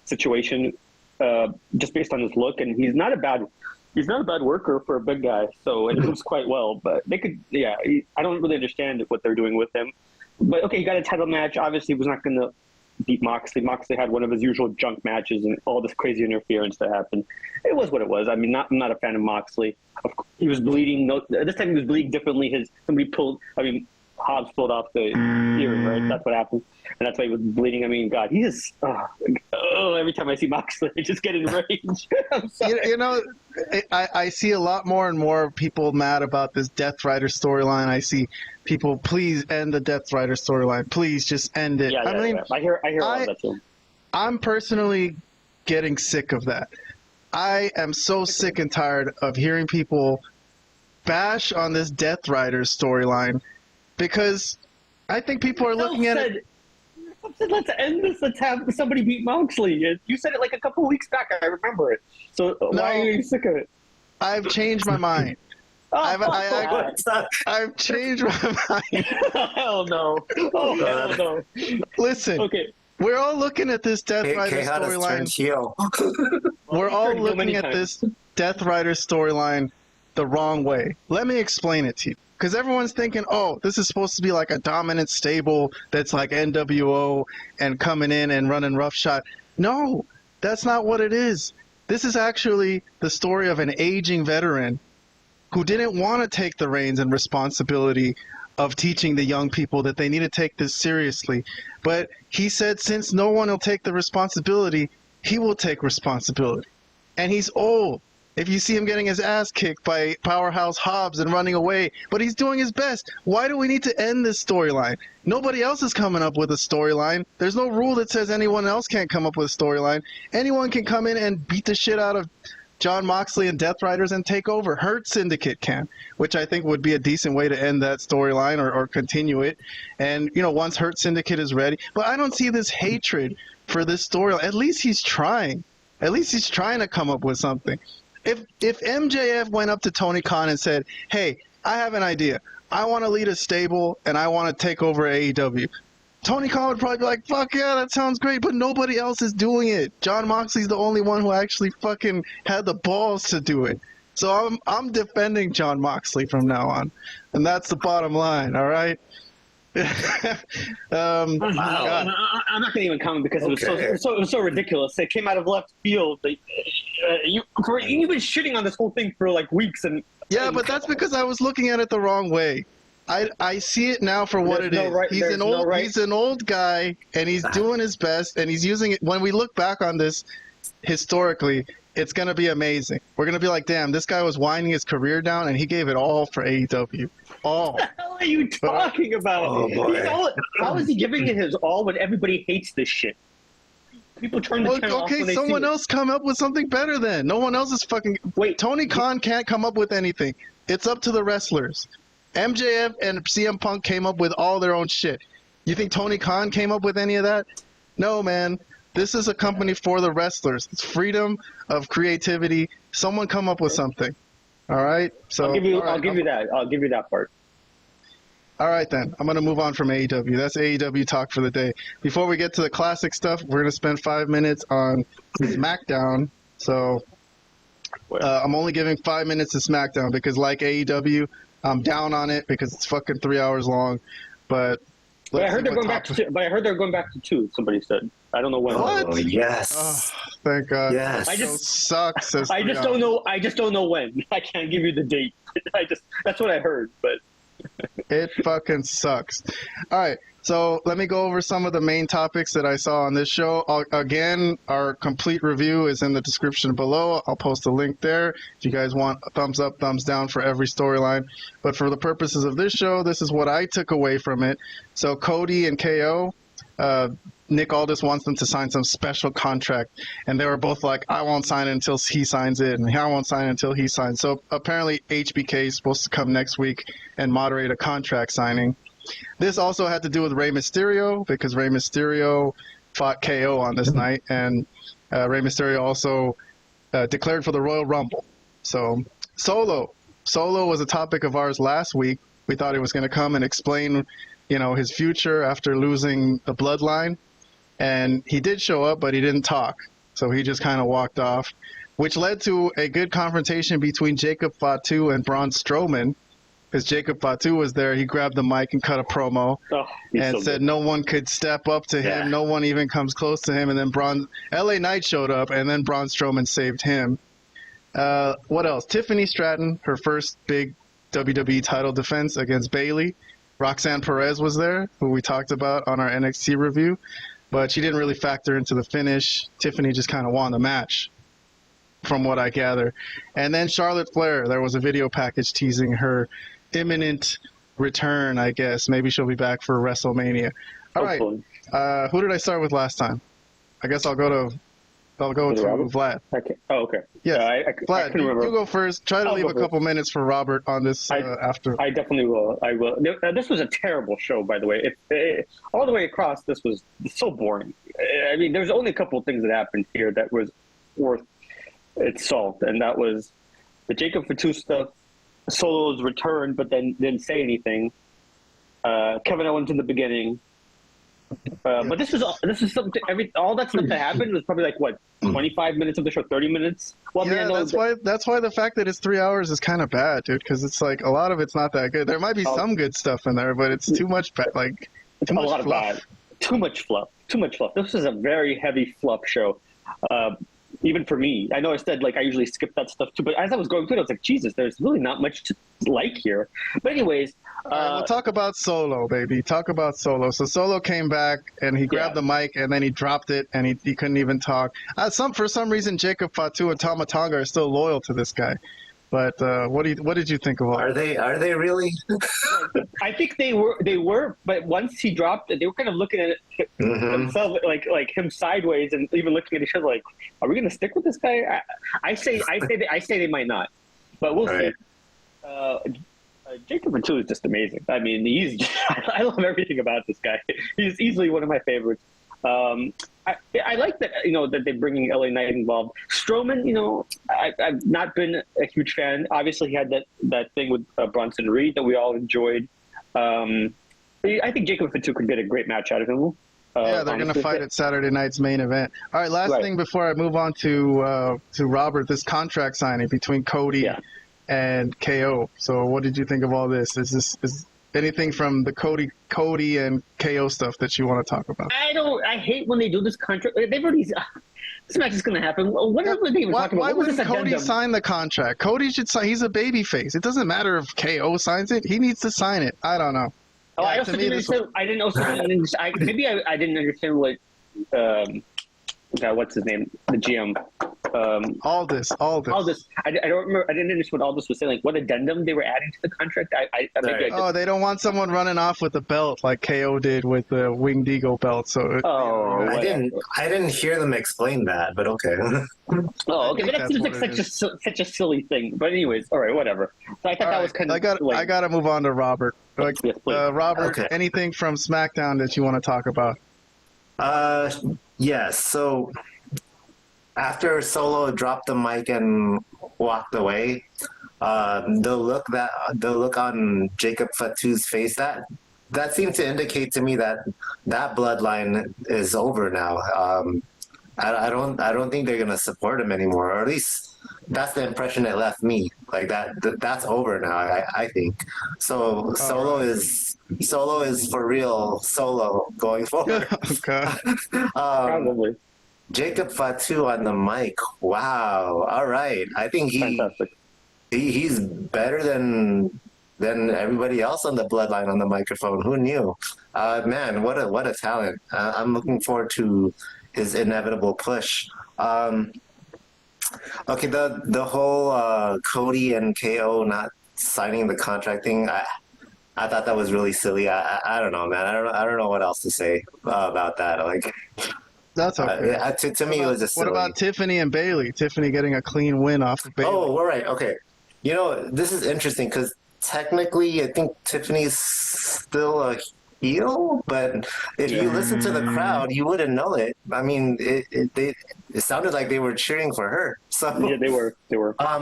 B: situation, just based on his look. And he's not a bad worker for a big guy. So and he moves quite well. But they could, I don't really understand what they're doing with him. But okay, he got a title match. Obviously, he was not going to beat Moxley. Moxley had one of his usual junk matches and all this crazy interference that happened. It was what it was. I mean, I'm not a fan of Moxley. He was bleeding. This time he was bleeding differently. Hobbs pulled off the earring, right? That's what happened. And that's why he was bleeding. I mean, God, he is... every time I see Moxley, I just get enraged. I'm sorry.
A: You know, I see a lot more and more people mad about this Death Rider storyline. I see people, please end the Death Rider storyline. Please just end it.
B: I hear all that too.
A: I'm personally getting sick of that. I am so sick and tired of hearing people bash on this Death Rider storyline because I think people are looking at it.
B: Said, let's end this. Let's have somebody beat Moxley. You said it like a couple weeks back. I remember it. So why are you sick of it?
A: I've changed my mind. I've changed my mind.
B: Hell no. Oh, hell no.
A: Listen. Okay. We're all looking at this Death Rider storyline. We're all looking at this Death Rider storyline the wrong way. Let me explain it to you. Because everyone's thinking, oh, this is supposed to be like a dominant stable that's like NWO and coming in and running roughshod. No, that's not what it is. This is actually the story of an aging veteran who didn't want to take the reins and responsibility of teaching the young people that they need to take this seriously. But he said since no one will take the responsibility, he will take responsibility. And he's old. If you see him getting his ass kicked by Powerhouse Hobbs and running away, but he's doing his best. Why do we need to end this storyline? Nobody else is coming up with a storyline. There's no rule that says anyone else can't come up with a storyline. Anyone can come in and beat the shit out of John Moxley and Death Riders and take over. Hurt Syndicate can, which I think would be a decent way to end that storyline or continue it. And, you know, once Hurt Syndicate is ready. But I don't see this hatred for this storyline. At least he's trying. At least he's trying to come up with something. If MJF went up to Tony Khan and said, hey, I have an idea. I want to lead a stable and I want to take over AEW. Tony Khan would probably be like, fuck yeah, that sounds great, but nobody else is doing it. John Moxley's the only one who actually fucking had the balls to do it. So I'm defending John Moxley from now on. And that's the bottom line, all right?
B: I'm not going to even comment because it was so ridiculous. It came out of left field. You've been shitting on this whole thing for like weeks, and
A: but that's because I was looking at it the wrong way. I see it now for what it is. He's an old guy, and he's doing his best, and he's using it. When we look back on this historically, it's going to be amazing. We're going to be like, damn, this guy was winding his career down, and he gave it all for AEW. All.
B: What the hell are you talking about?
C: Oh, boy.
B: How is he giving it his all when everybody hates this shit? People turn the channel off when they
A: someone else come up with something better then. No one else is fucking...
B: Wait.
A: Tony Khan can't come up with anything. It's up to the wrestlers. MJF and CM Punk came up with all their own shit. You think Tony Khan came up with any of that? No, man. This is a company for the wrestlers. It's freedom of creativity. Someone come up with something. All right? So
B: I'll give you that. I'll give you that part.
A: All right, then. I'm going to move on from AEW. That's AEW talk for the day. Before we get to the classic stuff, we're going to spend 5 minutes on Smackdown. So I'm only giving 5 minutes to Smackdown because, like AEW, I'm down on it because it's fucking 3 hours long. But
B: I heard they're going back to 2. But I heard they're going back to 2. Somebody said. I don't know when.
A: What?
C: Oh, yes.
A: Oh, thank God.
C: Yes.
A: I just sucks.
B: I just don't know. I just don't know when. I can't give you the date. That's what I heard. But
A: it fucking sucks. All right. So let me go over some of the main topics that I saw on this show. Again, our complete review is in the description below. I'll post a link there if you guys want a thumbs up, thumbs down for every storyline. But for the purposes of this show, this is what I took away from it. So Cody and KO, Nick Aldis wants them to sign some special contract. And they were both like, I won't sign it until he signs it. And I won't sign it until he signs. So apparently HBK is supposed to come next week and moderate a contract signing. This also had to do with Rey Mysterio because Rey Mysterio fought KO on this night. And Rey Mysterio also declared for the Royal Rumble. So Solo was a topic of ours last week. We thought he was going to come and explain, his future after losing the bloodline. And he did show up, but he didn't talk. So he just kind of walked off, which led to a good confrontation between Jacob Fatu and Braun Strowman. Because Jacob Fatu was there, he grabbed the mic and cut a promo and said no one could step up to him. No one even comes close to him. And then LA Knight showed up, and then Braun Strowman saved him. What else? Tiffany Stratton, her first big WWE title defense against Bayley. Roxanne Perez was there, who we talked about on our NXT review. But she didn't really factor into the finish. Tiffany just kind of won the match, from what I gather. And then Charlotte Flair, there was a video package teasing her imminent return, I guess. Maybe she'll be back for WrestleMania. All right. Who did I start with last time? I guess I'll go to Vlad.
B: Okay. Oh, okay.
A: Yes. Vlad, you go first. Try to leave a couple minutes for Robert on this after.
B: I definitely will. I will. This was a terrible show, by the way. All the way across, this was so boring. I mean, there's only a couple of things that happened here that was worth its salt, and that was the Jacob Fatu stuff, Solo's return, but then didn't say anything. Kevin Owens in the beginning. But this is something. All that stuff that happened was probably like what 25 minutes of the show, 30 minutes. Well,
A: yeah, that's why the fact that it's 3 hours is kind of bad, dude. Because it's like a lot of it's not that good. There might be some good stuff in there, but it's too much. Too much fluff.
B: Too much fluff. This is a very heavy fluff show. Even for me, I know I said like I usually skip that stuff too, but as I was going through it, I was like, Jesus, there's really not much to like here. But anyways,
A: we'll talk about Solo, baby. Talk about Solo. So Solo came back and he grabbed the mic and then he dropped it and he couldn't even talk. For some reason, Jacob Fatu and Tama Tonga are still loyal to this guy. But what did you think of all?
C: Are they really?
B: I think they were, but once he dropped it, they were kind of looking at it themselves, like him sideways, and even looking at each other, like, "Are we going to stick with this guy?" I say they might not, but we'll see. Jacob Fatu is just amazing. I mean, I love everything about this guy. He's easily one of my favorites. I like that, that they're bringing LA Knight involved. Strowman, I've not been a huge fan. Obviously, he had that thing with Bronson Reed that we all enjoyed. I think Jacob Fatu could get a great match out of him.
A: They're going to fight at Saturday night's main event. All right, last thing before I move on to Robert, this contract signing between Cody and KO. So what did you think of all this? anything from the Cody and KO stuff that you want to talk about?
B: I hate when they do this contract. They've already. This match is going to happen. What are they even talking about?
A: Why wouldn't Cody sign the contract? Cody should sign. He's a babyface. It doesn't matter if KO signs it. He needs to sign it. I don't know.
B: Oh, I also didn't understand. I didn't understand. Maybe I didn't understand what. What's his name? The GM.
A: Aldis.
B: I don't remember. I didn't understand what Aldis was saying. Like what addendum they were adding to the contract.
A: They don't want someone running off with a belt like KO did with the Winged Eagle belt. So
C: I didn't hear them explain that, but okay.
B: Okay, but that seems like such a silly thing. But anyways, all right, whatever. So I thought that was kind of.
A: I got to move on to Robert.
B: Yes,
A: Robert, okay. Anything from SmackDown that you want to talk about?
C: Yes. So after Solo dropped the mic and walked away, the look on Jacob Fatu's face that seemed to indicate to me that bloodline is over now. I don't think they're gonna support him anymore, or at least that's the impression it left me. Like that's over now. I think so. Solo is for real. Solo going forward.
A: Okay.
B: Probably.
C: Jacob Fatu on the mic. Wow. All right. I think he's better than everybody else on the bloodline on the microphone. Who knew? Man, what a talent. I'm looking forward to his inevitable push. Okay, the whole Cody and KO not signing the contract thing, I thought that was really silly. I don't know, man. I don't know what else to say about that. Like,
A: that's okay.
C: To me, it was just silly.
A: What about Tiffany and Bayley? Tiffany getting a clean win off of Bayley.
C: Oh, all right. Okay. You know, this is interesting because technically, I think Tiffany's still a heel, but if you listen to the crowd, you wouldn't know it. I mean, it sounded like they were cheering for her. So
B: yeah, they were.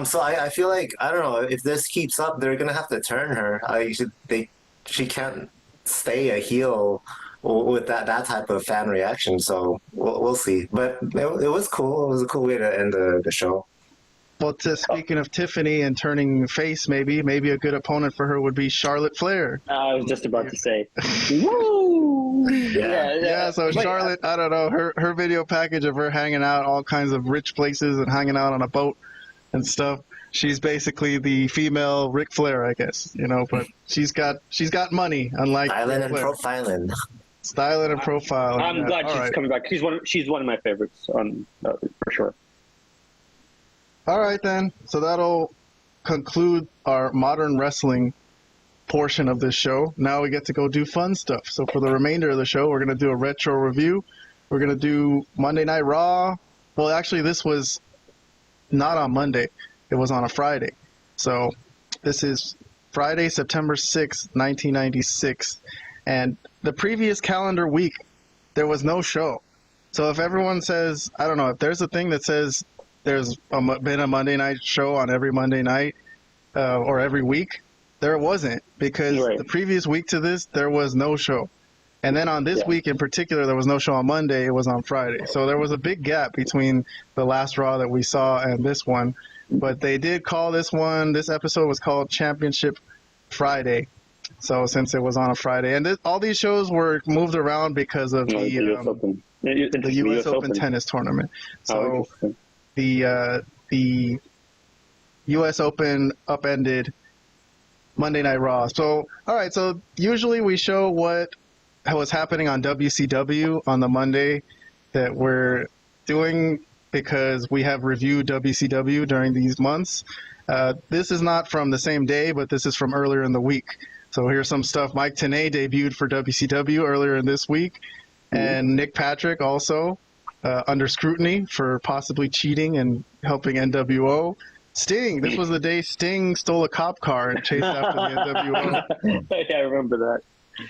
C: So I feel like, I don't know, if this keeps up, they're gonna have to turn her. She can't stay a heel with that type of fan reaction. So we'll see. But it was cool. It was a cool way to end the show.
A: Well, speaking of Tiffany and turning face, maybe a good opponent for her would be Charlotte Flair.
B: I was just about to say. Woo!
A: Yeah. So Charlotte, I don't know, her video package of her hanging out all kinds of rich places and hanging out on a boat and stuff. She's basically the female Ric Flair, I guess. You know, but she's got money, unlike
C: Styling and profiling.
A: Styling and profiling.
B: I'm glad she's coming back. She's one of my favorites for sure.
A: All right, then. So that'll conclude our modern wrestling portion of this show. Now we get to go do fun stuff. So for the remainder of the show, we're going to do a retro review. We're going to do Monday Night Raw. Well, actually, this was not on Monday. It was on a Friday. So this is Friday, September 6th, 1996. And the previous calendar week, there was no show. So if everyone says, I don't know, if there's a thing that says there's been a Monday night show on every Monday night or every week, there wasn't, because the previous week to this, there was no show. And then on this week in particular, there was no show on Monday. It was on Friday. So there was a big gap between the last Raw that we saw and this one. But they did call this episode was called Championship Friday. So since it was on a Friday. And all these shows were moved around because of the U.S. Open tennis tournament. So the U.S. Open upended Monday Night Raw. So, all right, so usually we show what was happening on WCW on the Monday that we're doing because we have reviewed WCW during these months. This is not from the same day, but this is from earlier in the week. So here's some stuff. Mike Tenay debuted for WCW earlier in this week, and Nick Patrick also under scrutiny for possibly cheating and helping NWO. Sting, this was the day Sting stole a cop car and chased after the NWO.
B: Yeah, I remember that.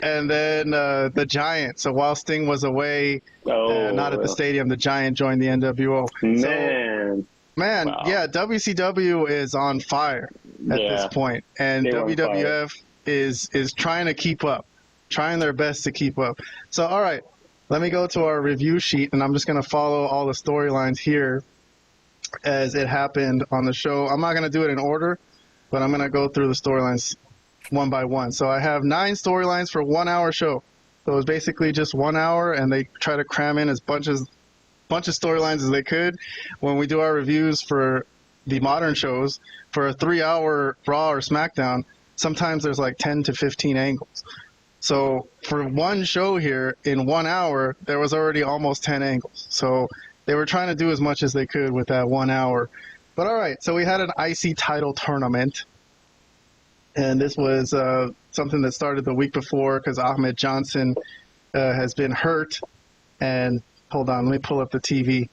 A: And then the Giant. So while Sting was away, not at the stadium, the Giant joined the NWO. Man, wow. Yeah, WCW is on fire at this point, and WWF is trying to keep up, trying their best to keep up. So, all right, let me go to our review sheet, and I'm just going to follow all the storylines here as it happened on the show. I'm not going to do it in order, but I'm going to go through the storylines one by one. So I have 9 storylines for 1 hour show. So it was basically just 1 hour, and they try to cram in as bunch of storylines as they could. When we do our reviews for the modern shows, for a 3-hour Raw or Smackdown, sometimes there's like 10 to 15 angles. So for one show here in 1 hour, there was already almost 10 angles. So they were trying to do as much as they could with that 1 hour. But all right, so we had an IC title tournament. And this was something that started the week before because Ahmed Johnson has been hurt. And hold on, let me pull up the TV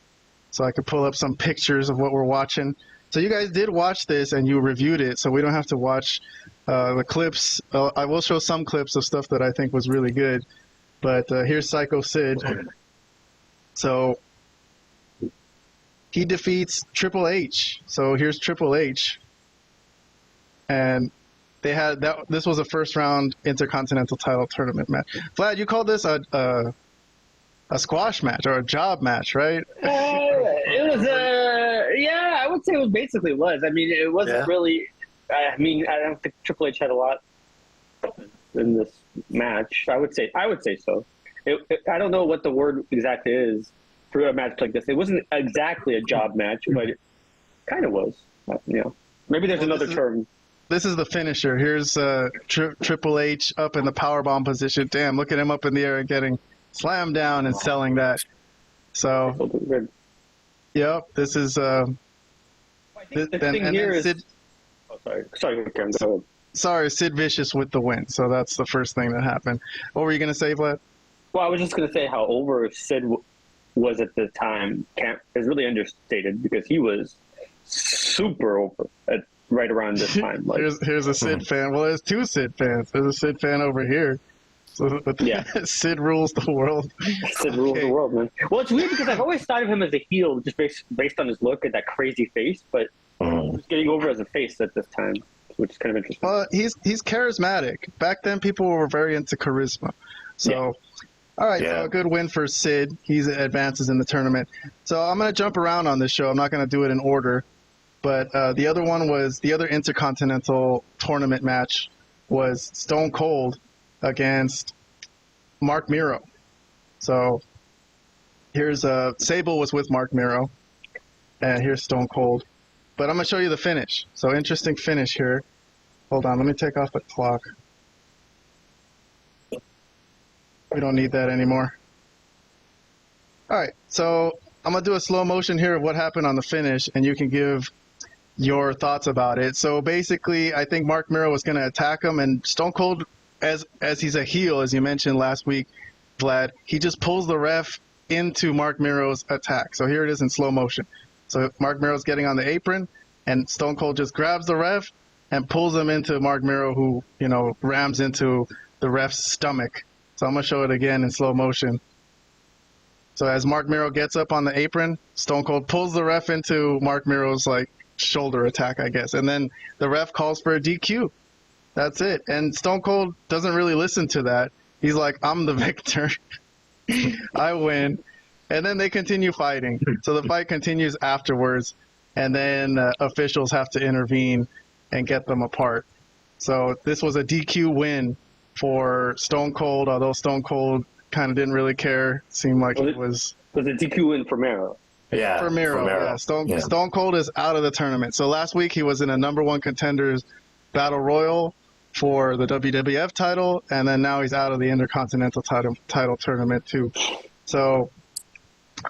A: so I could pull up some pictures of what we're watching. So you guys did watch this and you reviewed it, so we don't have to watch the clips. I will show some clips of stuff that I think was really good. But here's Psycho Sid. So he defeats Triple H. So here's Triple H. And they had that. This was a first round Intercontinental title tournament match. Vlad, you called this a squash match or a job match, right?
B: It was yeah, I would say it basically was. I mean, it wasn't really. I mean, I don't think Triple H had a lot in this match. I would say so. I don't know what the word exactly is for a match like this. It wasn't exactly a job match, but it kind of was. You know, maybe there's another term.
A: This is the finisher. Here's Triple H up in the powerbomb position. Damn, look at him up in the air getting slammed down and selling that. So, yep, this is.
B: I think the thing here is.
A: Sid,
B: sorry, Karen, go ahead.
A: Sorry, Sid Vicious with the win. So that's the first thing that happened. What were you going to say, Vlad?
B: Well, I was just going to say how over Sid was at the time is really understated because he was super over at right around this time. Like,
A: here's a Sid fan. Well, there's 2 Sid fans. There's a Sid fan over here. So,
B: yeah.
A: Sid rules the world.
B: Sid rules the world, man. Well, it's weird because I've always thought of him as a heel just based on his look and that crazy face, but he was getting over as a face at this time, which is kind of interesting.
A: Well, he's charismatic. Back then, people were very into charisma. So, all right, so a good win for Sid. He advances in the tournament. So I'm going to jump around on this show. I'm not going to do it in order. But the other one was the other Intercontinental tournament match was Stone Cold against Mark Miro. So here's Sable was with Mark Miro, and here's Stone Cold. But I'm going to show you the finish. So interesting finish here. Hold on, let me take off the clock. We don't need that anymore. All right, so I'm going to do a slow motion here of what happened on the finish, and you can give your thoughts about it. So basically, I think Mark Miro was going to attack him, and Stone Cold, as he's a heel, as you mentioned last week, Vlad, he just pulls the ref into Mark Miro's attack. So here it is in slow motion. So Mark Miro's getting on the apron, and Stone Cold just grabs the ref and pulls him into Mark Miro, who, rams into the ref's stomach. So I'm going to show it again in slow motion. So as Mark Miro gets up on the apron, Stone Cold pulls the ref into Mark Miro's, shoulder attack, I guess. And then the ref calls for a DQ. That's it. And Stone Cold doesn't really listen to that. He's like, I'm the victor. I win. And then they continue fighting. So the fight continues afterwards. And then officials have to intervene and get them apart. So this was a DQ win for Stone Cold, although Stone Cold kind of didn't really care. It seemed like it was...
B: Was a DQ win for Miro.
C: Yeah,
A: for Miro. Yeah. Stone Cold is out of the tournament. So last week he was in a number 1 contenders battle royal for the WWF title, and then now he's out of the Intercontinental title tournament too. So,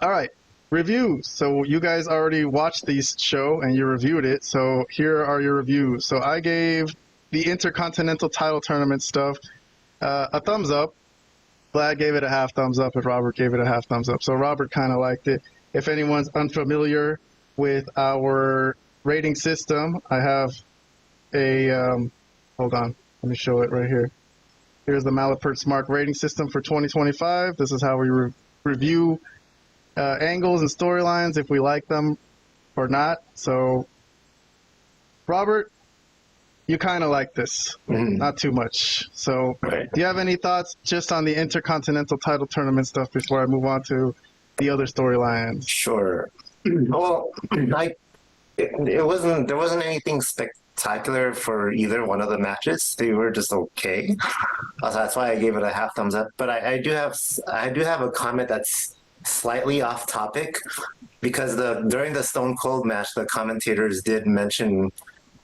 A: all right, reviews. So you guys already watched this show and you reviewed it. So here are your reviews. So I gave the Intercontinental title tournament stuff a thumbs up. Vlad gave it a half thumbs up, and Robert gave it a half thumbs up. So Robert kind of liked it. If anyone's unfamiliar with our rating system, I have a, hold on, let me show it right here. Here's the Malapert Smark rating system for 2025. This is how we review angles and storylines, if we like them or not. So, Robert, you kind of like this, not too much. So, do you have any thoughts just on the Intercontinental title tournament stuff before I move on to the other storylines?
C: Sure. Well, there wasn't anything spectacular for either one of the matches. They were just okay. So that's why I gave it a half thumbs up. But I do have a comment that's slightly off topic, because during the Stone Cold match, the commentators did mention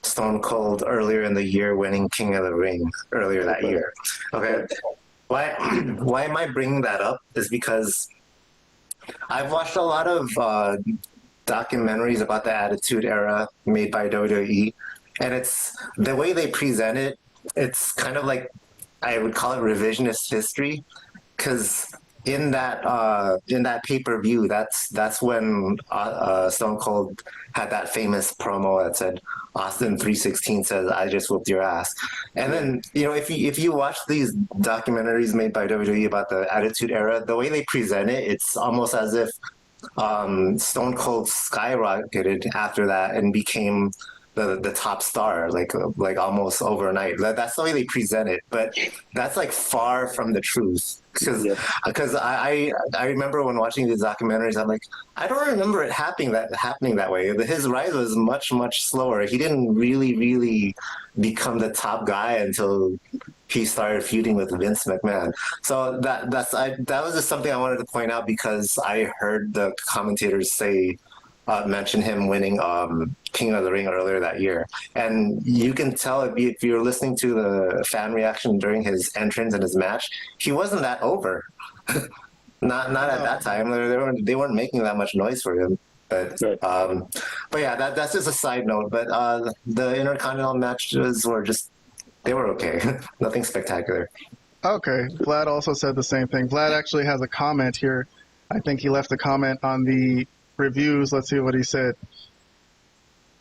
C: Stone Cold earlier in the year winning King of the Ring earlier that year. Okay. Why am I bringing that up is because I've watched a lot of documentaries about the Attitude Era made by WWE, and it's the way they present it. It's kind of like, I would call it revisionist history, because in that pay-per-view, that's when Stone Cold had that famous promo that said, Austin 316 says, "I just whooped your ass." And then, if you watch these documentaries made by WWE about the Attitude Era, the way they present it, it's almost as if Stone Cold skyrocketed after that and became the top star, like almost overnight. That's the way they present it, but that's like far from the truth. Because I remember when watching these documentaries, I'm like, I don't remember it happening that way. His rise was much slower. He didn't really become the top guy until he started feuding with Vince McMahon. So that was just something I wanted to point out, because I heard the commentators mention him winning King of the Ring earlier that year, and you can tell if you're listening to the fan reaction during his entrance and his match, he wasn't that over. not at that time. They weren't making that much noise for him. But yeah, that's just a side note. But the Intercontinental matches they were okay. Nothing spectacular.
A: Okay, Vlad also said the same thing. Vlad actually has a comment here. I think he left a comment on the reviews. Let's see what he said.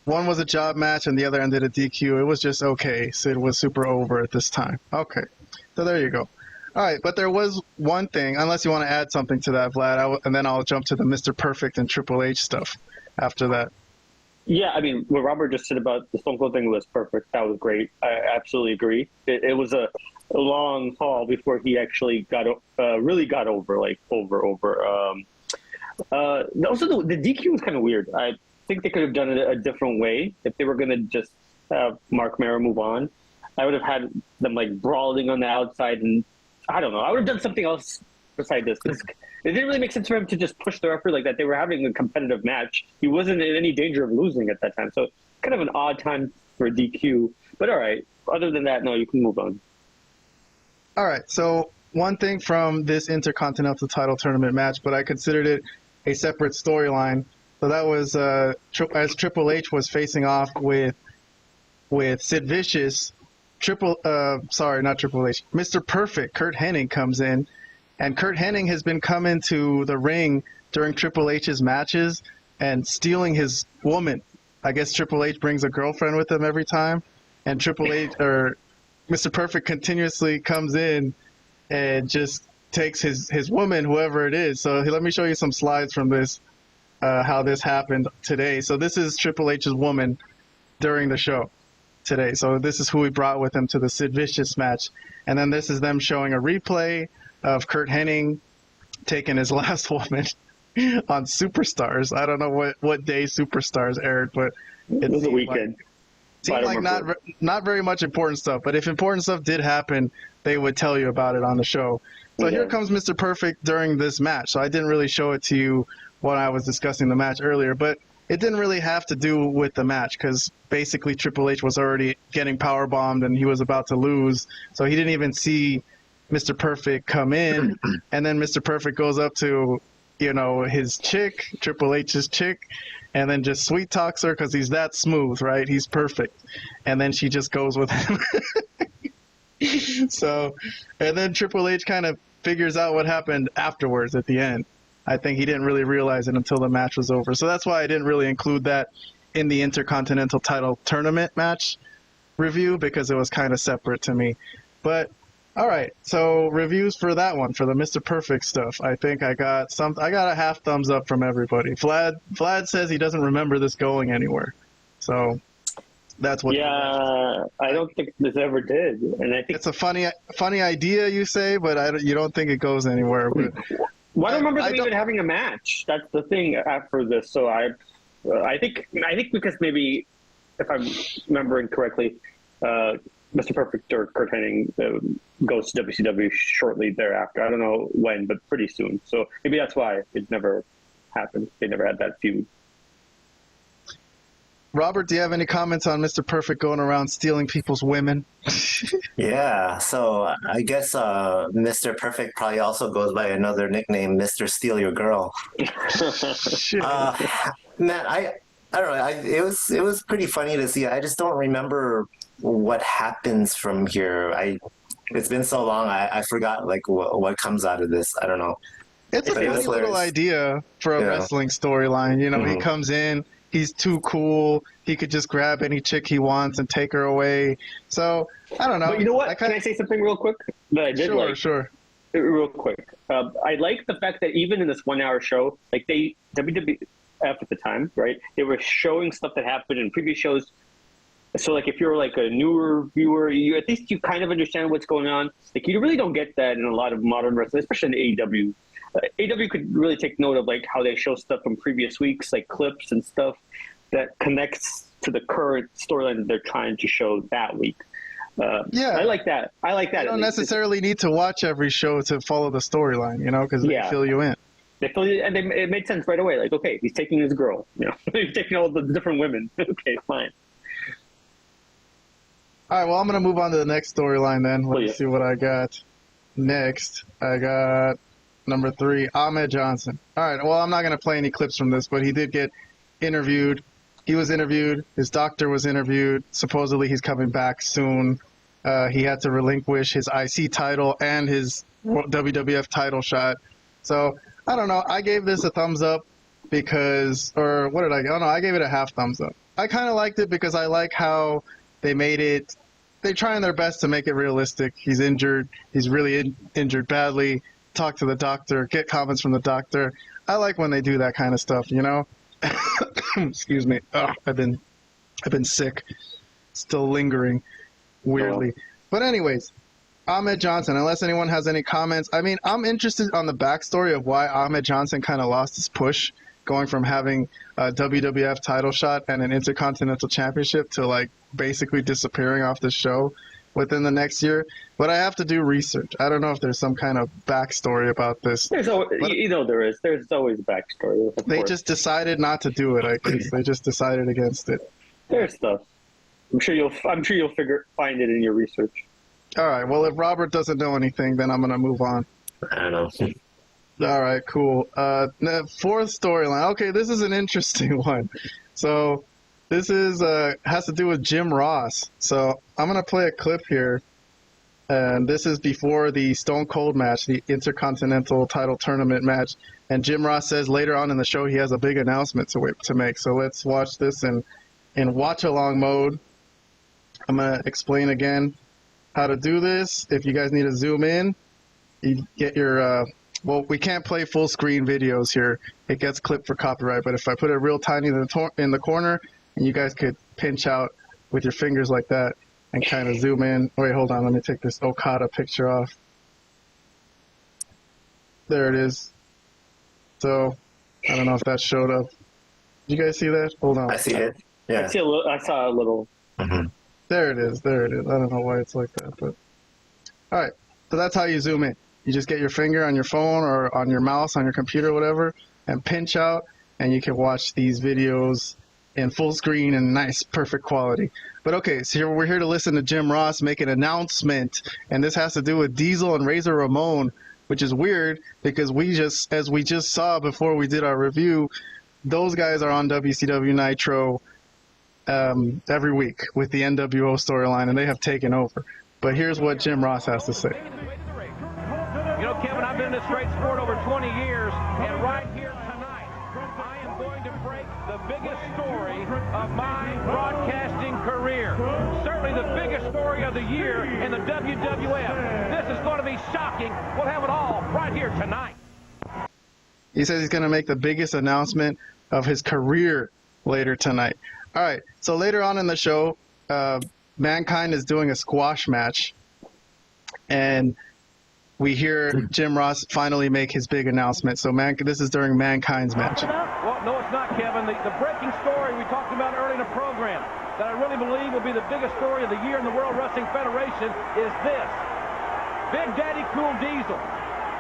A: One was a job match and the other ended a DQ. It was just okay. Sid was super over at this time. Okay, so there you go. All right, but there was one thing, unless you want to add something to that, Vlad, and then I'll jump to the Mr. Perfect and Triple H stuff after that.
B: Yeah, I mean, what Robert just said about the Stone Cold thing was perfect. That was great. I absolutely agree. It was a long haul before he actually really got over. Also, the DQ was kind of weird. I think they could have done it a different way. If they were going to just have Mark Mara move on, I would have had them like brawling on the outside, and I don't know. I would have done something else beside this. It didn't really make sense for him to just push the referee like that. They were having a competitive match. He wasn't in any danger of losing at that time. So kind of an odd time for a DQ. But all right. Other than that, no, you can move on.
A: All right. So one thing from this Intercontinental title tournament match, but I considered it a separate storyline. So that was as Triple H was facing off with Sid Vicious. Not Triple H. Mr. Perfect, Kurt Hennig, comes in, and Kurt Hennig has been coming to the ring during Triple H's matches and stealing his woman. I guess Triple H brings a girlfriend with him every time, and Mr. Perfect continuously comes in and just takes his woman, whoever it is. So let me show you some slides from this, how this happened today. So this is Triple H's woman during the show today. So this is who he brought with him to the Sid Vicious match. And then this is them showing a replay of Kurt Hennig taking his last woman on Superstars. I don't know what day Superstars aired, but
B: it was a weekend.
A: Seemed like not very much important stuff, but if important stuff did happen, they would tell you about it on the show. So here comes Mr. Perfect during this match. So I didn't really show it to you when I was discussing the match earlier, but it didn't really have to do with the match because basically Triple H was already getting powerbombed and he was about to lose. So he didn't even see Mr. Perfect come in. And then Mr. Perfect goes up to, his chick, Triple H's chick, and then just sweet talks her because he's that smooth, right? He's perfect. And then she just goes with him. So, and then Triple H kind of figures out what happened afterwards at the end. I think he didn't really realize it until the match was over. So that's why I didn't really include that in the Intercontinental title tournament match review because it was kind of separate to me. But all right, so reviews for that one, for the Mr. Perfect stuff. I think I got a half thumbs up from everybody. Vlad says he doesn't remember this going anywhere. So that's what.
B: Yeah, I don't think this ever did, and I think
A: it's a funny idea you say, but you don't think it goes anywhere. But
B: well, I don't remember them even having a match. That's the thing after this. So I think because maybe if I'm remembering correctly, Mr. Perfect or Kurt Hennig goes to WCW shortly thereafter. I don't know when, but pretty soon. So maybe that's why it never happened. They never had that feud.
A: Robert, do you have any comments on Mr. Perfect going around stealing people's women?
C: Yeah, so I guess Mr. Perfect probably also goes by another nickname, Mr. Steal Your Girl. Man, I don't know. It was pretty funny to see. I just don't remember what happens from here. It's been so long. I forgot like what comes out of this. I don't know.
A: It's a funny little idea for a wrestling storyline. You know, he comes in. He's too cool. He could just grab any chick he wants and take her away. So, I don't know.
B: But you know what? Can I say something real quick that I did
A: Sure.
B: Real quick. I like the fact that even in this 1 hour show, like WWF at the time, right? They were showing stuff that happened in previous shows. So, like, if you're like a newer viewer, at least you kind of understand what's going on. Like, you really don't get that in a lot of modern wrestling, especially in AEW. AEW could really take note of like how they show stuff from previous weeks, like clips and stuff that connects to the current storyline that they're trying to show that week. I like that. You don't
A: necessarily need to watch every show to follow the storyline, you know, because they fill you in.
B: They fill you, and it made sense right away. Like, okay, he's taking his girl, you know, he's taking all the different women. Okay, fine.
A: All right, well, I'm going to move on to the next storyline then. Let's see what I got next. I got number 3, Ahmed Johnson. All right, well, I'm not going to play any clips from this, but he did get interviewed. He was interviewed. His doctor was interviewed. Supposedly he's coming back soon. He had to relinquish his IC title and his WWF title shot. So, I don't know. I gave this a thumbs up because, or what did I, oh no, I gave it a half thumbs up. I kind of liked it because I like how they made it, they're trying their best to make it realistic. He's injured. He's really injured badly. Talk to the doctor, get comments from the doctor. I like when they do that kind of stuff, you know? Excuse me. Oh, I've been sick. Still lingering weirdly. But anyways, Ahmed Johnson, unless anyone has any comments, I mean, I'm interested on the backstory of why Ahmed Johnson kind of lost his push, going from having a WWF title shot and an Intercontinental Championship to like basically disappearing off the show within the next year. But I have to do research. I don't know if there's some kind of backstory about this.
B: There's always, there is. There's always a backstory.
A: They just decided not to do it, I guess. They just decided against it.
B: There's stuff. I'm sure you'll find it in your research.
A: All right. Well, if Robert doesn't know anything, then I'm going to move on.
C: I don't know.
A: All right, cool. 4th storyline. Okay, this is an interesting one. So this is has to do with Jim Ross. So I'm going to play a clip here. And this is before the Stone Cold match, the Intercontinental title tournament match. And Jim Ross says later on in the show he has a big announcement to make. So let's watch this in watch-along mode. I'm going to explain again how to do this. If you guys need to zoom in, you get your... well, we can't play full-screen videos here. It gets clipped for copyright. But if I put it real tiny in the corner, and you guys could pinch out with your fingers like that, and kind of zoom in. Wait, hold on. Let me take this Okada picture off. There it is. So, I don't know if that showed up. Did you guys see that? Hold on.
C: I see it. Yeah.
B: I saw a little.
C: Mm-hmm.
A: There it is. There it is. I don't know why it's like that, but all right. So that's how you zoom in. You just get your finger on your phone or on your mouse on your computer, whatever, and pinch out, and you can watch these videos in full screen and nice, perfect quality. But okay, so we're here to listen to Jim Ross make an announcement, and this has to do with Diesel and Razor Ramon, which is weird because as we just saw before we did our review, those guys are on WCW Nitro every week with the NWO storyline, and they have taken over. But here's what Jim Ross has to say.
D: You know, Kevin, I've been in this great sport over 20 years, and right here tonight, I am going to break the biggest story of my broadcasting career. Certainly the biggest story of the year in the WWF. This is going to be shocking. We'll have it all right here tonight.
A: He says he's going to make the biggest announcement of his career later tonight. All right, so later on in the show, Mankind is doing a squash match, and we hear Jim Ross finally make his big announcement. So this is during Mankind's match.
D: Well, no, it's not, Kevin. The breaking story we talked about early in the program. that I really believe will be the biggest story of the year in the World Wrestling Federation is this. Big Daddy Cool Diesel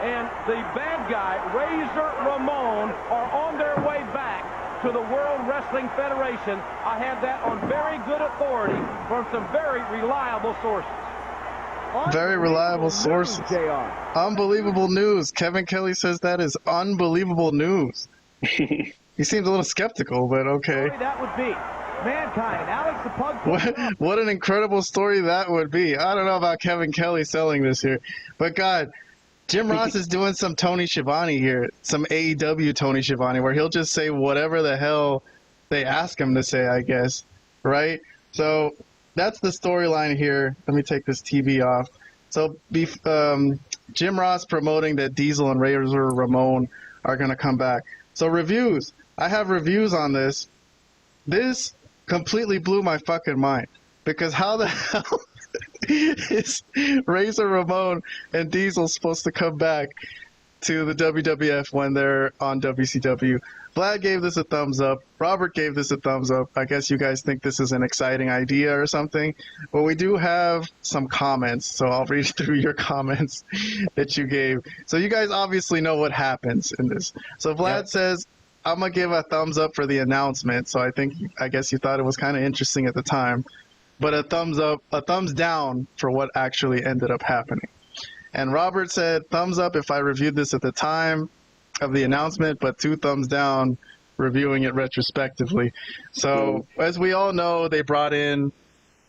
D: and the bad guy, Razor Ramon, are on their way back to the World Wrestling Federation. I have that on very good authority from some very reliable sources.
A: Very reliable sources. Unbelievable news. Kevin Kelly says that is unbelievable news. He seems a little skeptical, but okay.
D: That would be Mankind, Alex the Pug.
A: What an incredible story that would be. I don't know about Kevin Kelly selling this here, but God, Jim Ross is doing some Tony Schiavone here, some AEW Tony Schiavone, where he'll just say whatever the hell they ask him to say, I guess, right? So that's the storyline here. Let me take this TV off. So Jim Ross promoting that Diesel and Razor Ramon are going to come back. So reviews. I have reviews on this. This completely blew my fucking mind, because how the hell is Razor Ramon and Diesel supposed to come back to the WWF when they're on WCW? Vlad gave this a thumbs up. Robert gave this a thumbs up. I guess you guys think this is an exciting idea or something. But we do have some comments, so I'll read through your comments that you gave. So you guys obviously know what happens in this. So Vlad says, I'm going to give a thumbs up for the announcement. So I guess you thought it was kind of interesting at the time. But a thumbs down for what actually ended up happening. And Robert said, thumbs up if I reviewed this at the time of the announcement, but 2 thumbs down reviewing it retrospectively. So as we all know, they brought in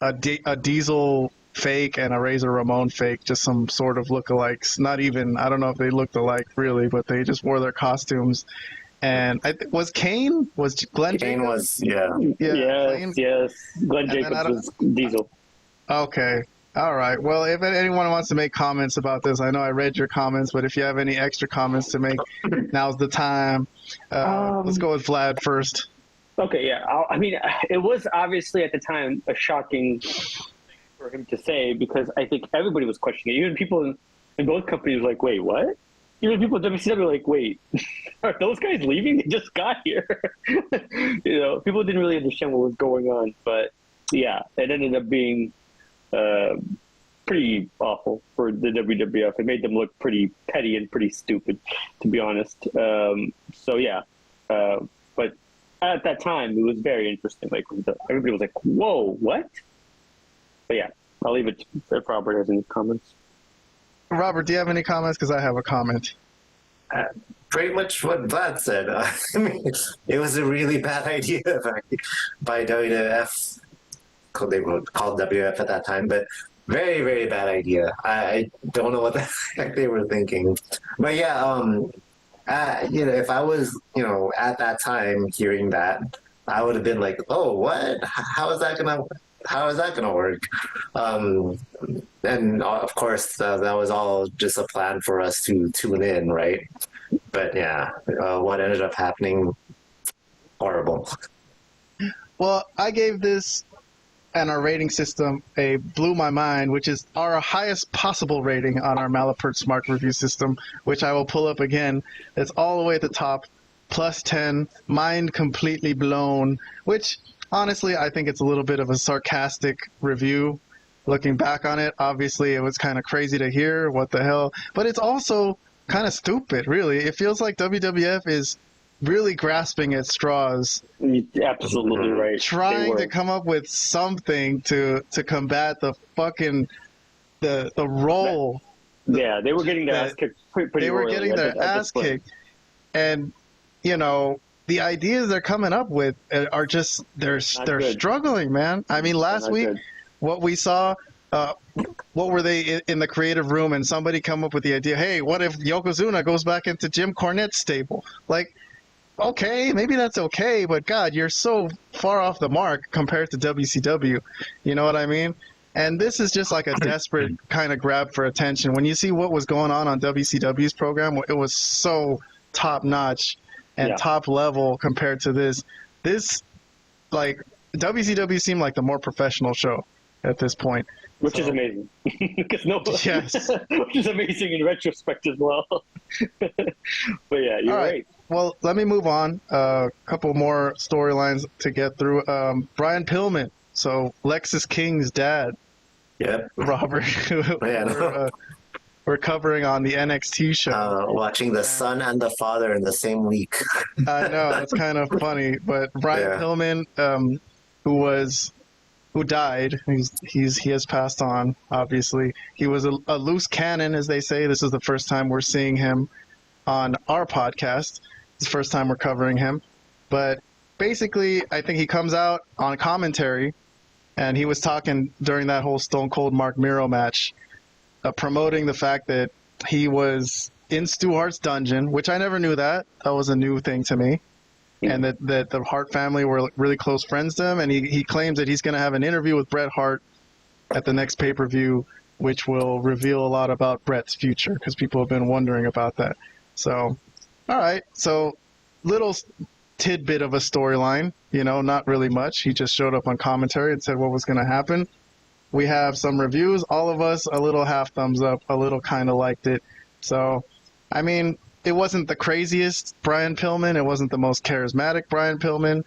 A: a Diesel fake and a Razor Ramon fake, just some sort of lookalikes. Not even, I don't know if they looked alike really, but they just wore their costumes. And was Glenn
C: Kane
A: Jacobs?
C: was, yeah.
B: Yes. Glenn Jacobs was Diesel.
A: Okay. All right. Well, if anyone wants to make comments about this, I know I read your comments, but if you have any extra comments to make, now's the time. Let's go with Vlad first.
B: Okay, yeah. I mean, it was obviously at the time a shocking thing for him to say, because I think everybody was questioning it. Even people in both companies were like, wait, what? Even people at WCW were like, wait, are those guys leaving? They just got here. People didn't really understand what was going on. But yeah, it ended up being pretty awful for the WWF. It made them look pretty petty and pretty stupid, to be honest. So yeah, but at that time, it was very interesting. Like everybody was like, whoa, what? But yeah, I'll leave it if Robert has any comments.
A: Robert, do you have any comments? Because I have a comment.
C: Pretty much what Vlad said. I mean, it was a really bad idea by WWF. They were called WWF at that time, but very, very bad idea. I don't know what the heck they were thinking. But yeah, if I was, at that time hearing that, I would have been like, oh, what? How is that gonna work? And of course, that was all just a plan for us to tune in, right? But yeah, what ended up happening, horrible.
A: Well, I gave this and our rating system blew my mind, which is our highest possible rating on our Malapert Smark review system, which I will pull up again. It's all the way at the top, +10, mind completely blown, which honestly, I think it's a little bit of a sarcastic review. Looking back on it, obviously it was kind of crazy to hear, what the hell. But it's also kind of stupid, really. It feels like WWF is really grasping at straws.
B: You're absolutely right.
A: Trying to come up with something to combat the fucking the role.
B: Yeah, they were getting their ass kicked pretty
A: They were getting their ass kicked. And, the ideas they're coming up with are just, they're struggling, man. I mean, last week, what we saw, what were they in the creative room, and somebody come up with the idea, hey, what if Yokozuna goes back into Jim Cornette's stable? Like, okay, maybe that's okay, but God, you're so far off the mark compared to WCW. You know what I mean? And this is just like a desperate kind of grab for attention. When you see what was going on WCW's program, it was so top-notch and top level compared to this. This, like, WCW seemed like the more professional show at this point.
B: Which is amazing. Because
A: yes.
B: Which is amazing in retrospect as well. But yeah, you're right.
A: Well, let me move on. A couple more storylines to get through. Brian Pillman So Lexis King's dad,
C: Yep.
A: Robert, we're covering on the NXT show.
C: Watching the son and the father in the same week.
A: I know, it's kind of funny, but Brian Pillman, who died, he has passed on, obviously. He was a loose cannon, as they say. This is the first time we're seeing him on our podcast. It's the first time we're covering him. But basically, I think he comes out on commentary, and he was talking during that whole Stone Cold Mark Miro match, promoting the fact that he was in Stu Hart's dungeon, which I never knew that. That was a new thing to me. And that the Hart family were really close friends to him. And he claims that he's going to have an interview with Bret Hart at the next pay-per-view, which will reveal a lot about Bret's future, because people have been wondering about that. So, all right. So, little tidbit of a storyline, not really much. He just showed up on commentary and said what was going to happen. We have some reviews. All of us, a little half thumbs up, a little kind of liked it. So, I mean, it wasn't the craziest Brian Pillman. It wasn't the most charismatic Brian Pillman.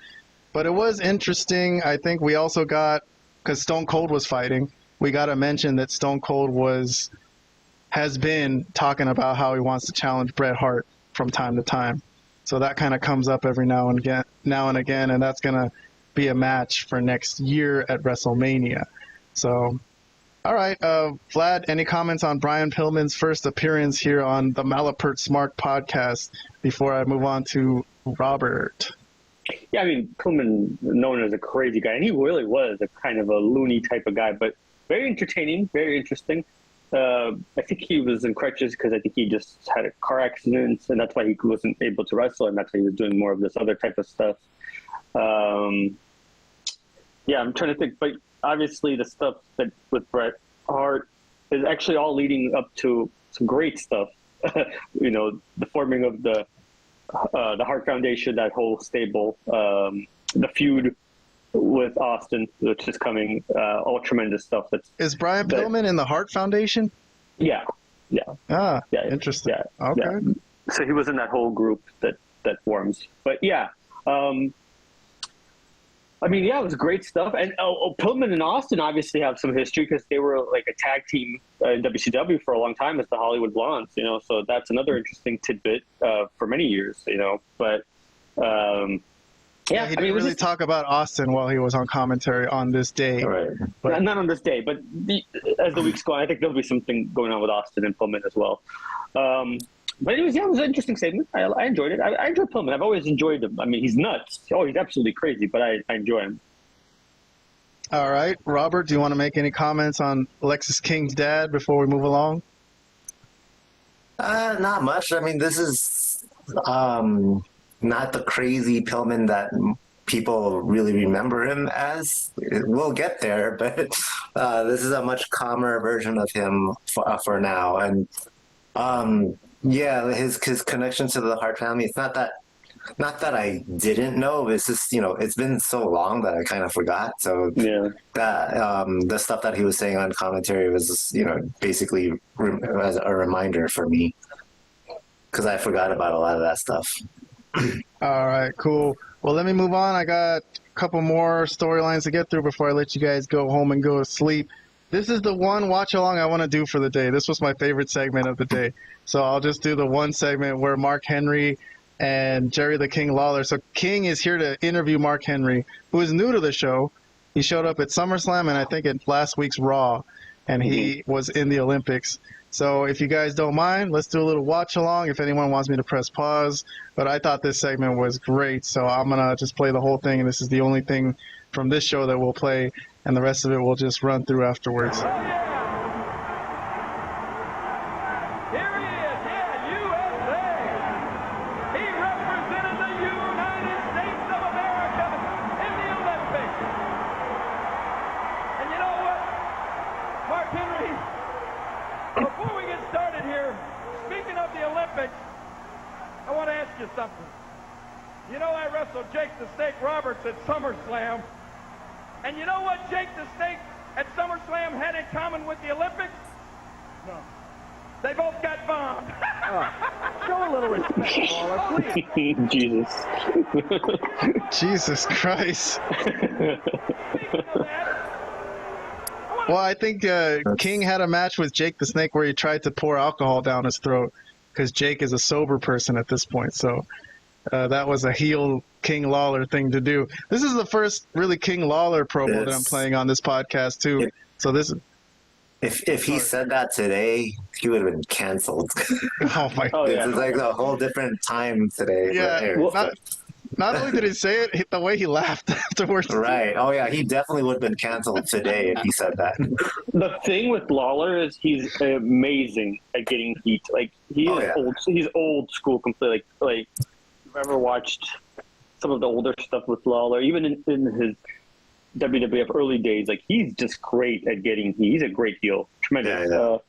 A: But it was interesting. I think we also got, because Stone Cold was fighting, we got to mention that Stone Cold has been talking about how he wants to challenge Bret Hart from time to time. So that kind of comes up every now and again, and that's going to be a match for next year at WrestleMania. So, all right, Vlad, any comments on Brian Pillman's first appearance here on the Malapert Smark podcast before I move on to Robert?
B: Yeah, I mean, Pillman, known as a crazy guy, and he really was a kind of a loony type of guy, but very entertaining, very interesting. I think he was in crutches because I think he just had a car accident, and that's why he wasn't able to wrestle, and that's why he was doing more of this other type of stuff. Yeah, I'm trying to think, but obviously the stuff that with Bret Hart is actually all leading up to some great stuff. The forming of the Hart Foundation, that whole stable, the feud with Austin, which is coming, all tremendous stuff.
A: Is Brian Pillman in the Hart Foundation?
B: Yeah.
A: Yeah, interesting.
B: Yeah,
A: okay.
B: Yeah. So he was in that whole group that forms. But yeah, I mean, yeah, it was great stuff. And Pillman and Austin obviously have some history because they were like a tag team in WCW for a long time as the Hollywood Blondes, so that's another interesting tidbit for many years, But yeah,
A: he didn't really talk about Austin while he was on commentary on this day.
B: Right. But not on this day, but as the weeks go on, I think there'll be something going on with Austin and Pillman as well. But anyways, yeah, it was an interesting segment. I enjoyed it. I enjoyed Pillman. I've always enjoyed him. I mean, he's nuts. Oh, he's absolutely crazy, but I enjoy him.
A: All right. Robert, do you want to make any comments on Lexis King's dad before we move along?
C: Not much. I mean, this is not the crazy Pillman that people really remember him as. We'll get there, but this is a much calmer version of him for now. And yeah, his connection to the Hart family. It's not that I didn't know. It's just it's been so long that I kind of forgot. So
B: yeah,
C: that the stuff that he was saying on commentary was basically as a reminder for me because I forgot about a lot of that stuff.
A: All right, cool. Well, let me move on. I got a couple more storylines to get through before I let you guys go home and go to sleep. This is the one watch along I want to do for the day. This was my favorite segment of the day. So I'll just do the one segment where Mark Henry and Jerry the King Lawler. So King is here to interview Mark Henry, who is new to the show. He showed up at SummerSlam and I think at last week's Raw, and he was in the Olympics. So if you guys don't mind, let's do a little watch along if anyone wants me to press pause. But I thought this segment was great, so I'm going to just play the whole thing, and this is the only thing from this show that we'll play, and the rest of it we'll just run through afterwards.
D: At SummerSlam, and you know what Jake the Snake at SummerSlam had in common with the Olympics? No. They both got bombed. Show a little respect, Lawler, please.
B: Jesus.
A: Jesus Christ. Well, I think King had a match with Jake the Snake where he tried to pour alcohol down his throat because Jake is a sober person at this point. So that was a heel King Lawler thing to do. This is the first really King Lawler promo that I'm playing on this podcast too. So this is...
C: If he said that today, he would have been canceled.
A: Oh my!
B: Oh, yeah.
C: It's like a whole different time today.
A: Yeah.
C: Right?
A: Not only did he say it, the way he laughed afterwards.
C: Right. Oh yeah, he definitely would have been canceled today if he said that.
B: The thing with Lawler is he's amazing at getting heat. Like he's old school completely. Like if you've ever watched some of the older stuff with Lawler, even in his WWF early days, like he's just great at getting heat. He's a great heel. Tremendous.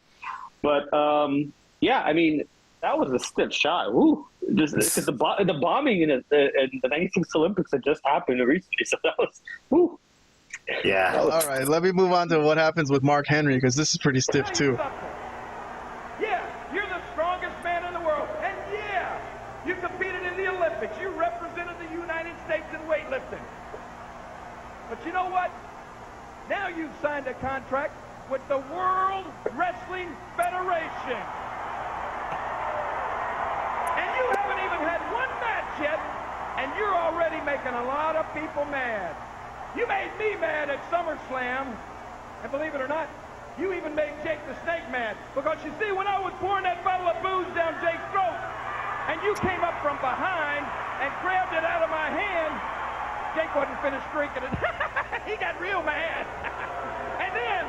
B: Yeah, I mean, that was a stiff shot. Ooh, just because the bombing in the '96 Olympics had just happened recently, so that was ooh.
C: Yeah.
A: All right, let me move on to what happens with Mark Henry because this is pretty stiff too.
D: Yeah, you're the strongest man in the world, and yeah, you competed in the Olympics. You represented the United States in weightlifting. But you know what? Now you've signed a contract with the World Wrestling Federation. And you haven't even had one match yet, and you're already making a lot of people mad. You made me mad at SummerSlam, and believe it or not, you even made Jake the Snake mad. Because you see, when I was pouring that bottle of booze down Jake's throat, and you came up from behind and grabbed it out of my hand, Jake wasn't finished drinking it. He got real mad. And then...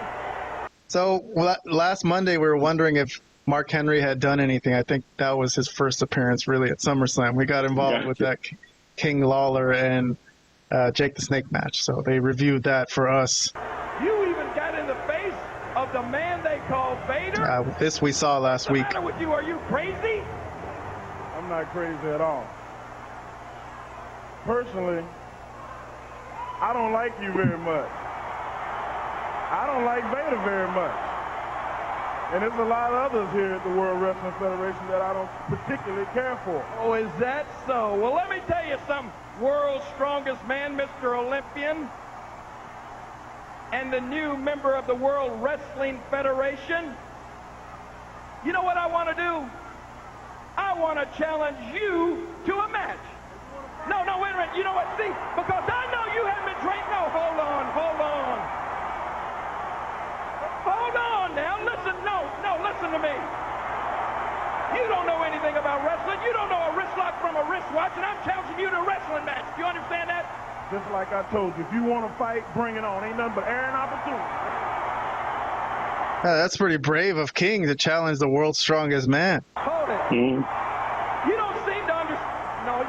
A: So last Monday we were wondering if Mark Henry had done anything. I think that was his first appearance really at SummerSlam. We got involved with that King Lawler and Jake the Snake match. So they reviewed that for us.
D: You even got in the face of the man they call Vader?
A: This we saw last week.
D: What's the matter with you? Are you crazy?
E: I'm not crazy at all. Personally, I don't like you very much. I don't like Vader very much. And there's a lot of others here at the World Wrestling Federation that I don't particularly care for.
D: Oh, is that so? Well, let me tell you something. World's strongest man, Mr. Olympian, and the new member of the World Wrestling Federation. You know what I want to do? I want to challenge you to a match. No, wait a minute. You know what? See, because I know you haven't been trained. No, hold on. Hold on now. Listen, listen to me. You don't know anything about wrestling. You don't know a wrist lock from a wristwatch, and I'm challenging you to a wrestling match. Do you understand that?
E: Just like I told you, if you want to fight, bring it on. Ain't nothing but air and opportunity.
A: That's pretty brave of King to challenge the world's strongest man.
D: Hold it. You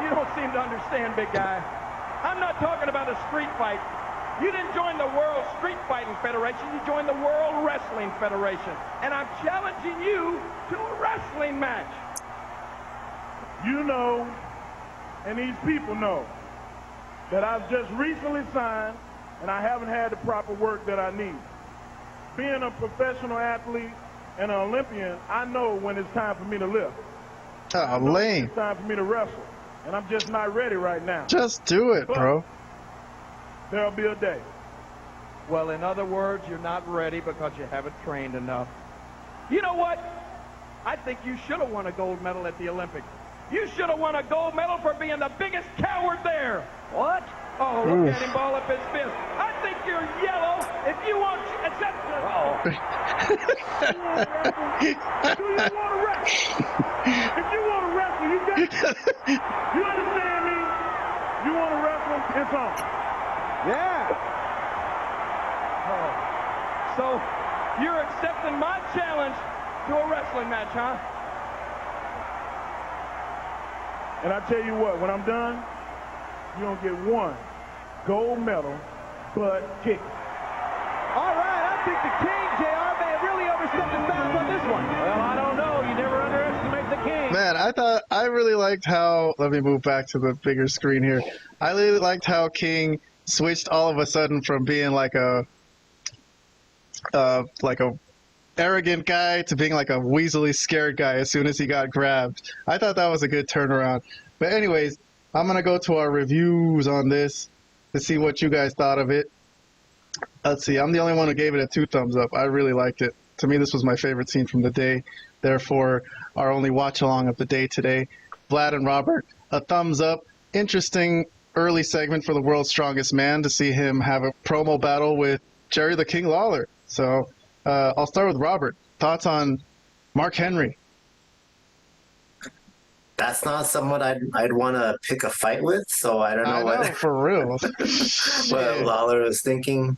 D: don't seem to understand, big guy. I'm not talking about a street fight. You didn't join the World Street Fighting Federation. You joined the World Wrestling Federation. And I'm challenging you to a wrestling match.
E: You know, and these people know, that I've just recently signed, and I haven't had the proper work that I need. Being a professional athlete and an Olympian, I know when it's time for me to lift.
A: Oh, lame.
E: It's time for me to wrestle, and I'm just not ready right now.
A: Just do it, bro.
E: There'll be a day.
D: Well, in other words, you're not ready because you haven't trained enough. You know what? I think you should have won a gold medal at the Olympics. You should have won a gold medal for being the biggest coward there. What? Oh, look at him ball up his fist. I think you're yellow. If you want...
E: Do you want to wrestle? If you want to wrestle, you got... You understand me? You want to wrestle? It's on.
D: Yeah. Oh. So, you're accepting my challenge to a wrestling match, huh?
E: And I tell you what, when I'm done, you're going to get one gold medal, butt kick.
D: All right, I think the King, JR, may have really overstepped his bounds on this one. Well, I don't know. You never underestimate the King.
A: Man, I really liked how, let me move back to the bigger screen here. I really liked how King switched all of a sudden from being like a arrogant guy to being like a weaselly scared guy as soon as he got grabbed. I thought that was a good turnaround. But anyways, I'm going to go to our reviews on this to see what you guys thought of it. Let's see. I'm the only one who gave it a 2 thumbs up. I really liked it. To me, this was my favorite scene from the day. Therefore, our only watch-along of the day today. Vlad and Robert, a thumbs up. Interesting early segment for the World's Strongest Man to see him have a promo battle with Jerry the King Lawler. So I'll start with Robert. Thoughts on Mark Henry?
C: That's not someone I'd want to pick a fight with, so I don't know what
A: for real.
C: what Lawler was thinking.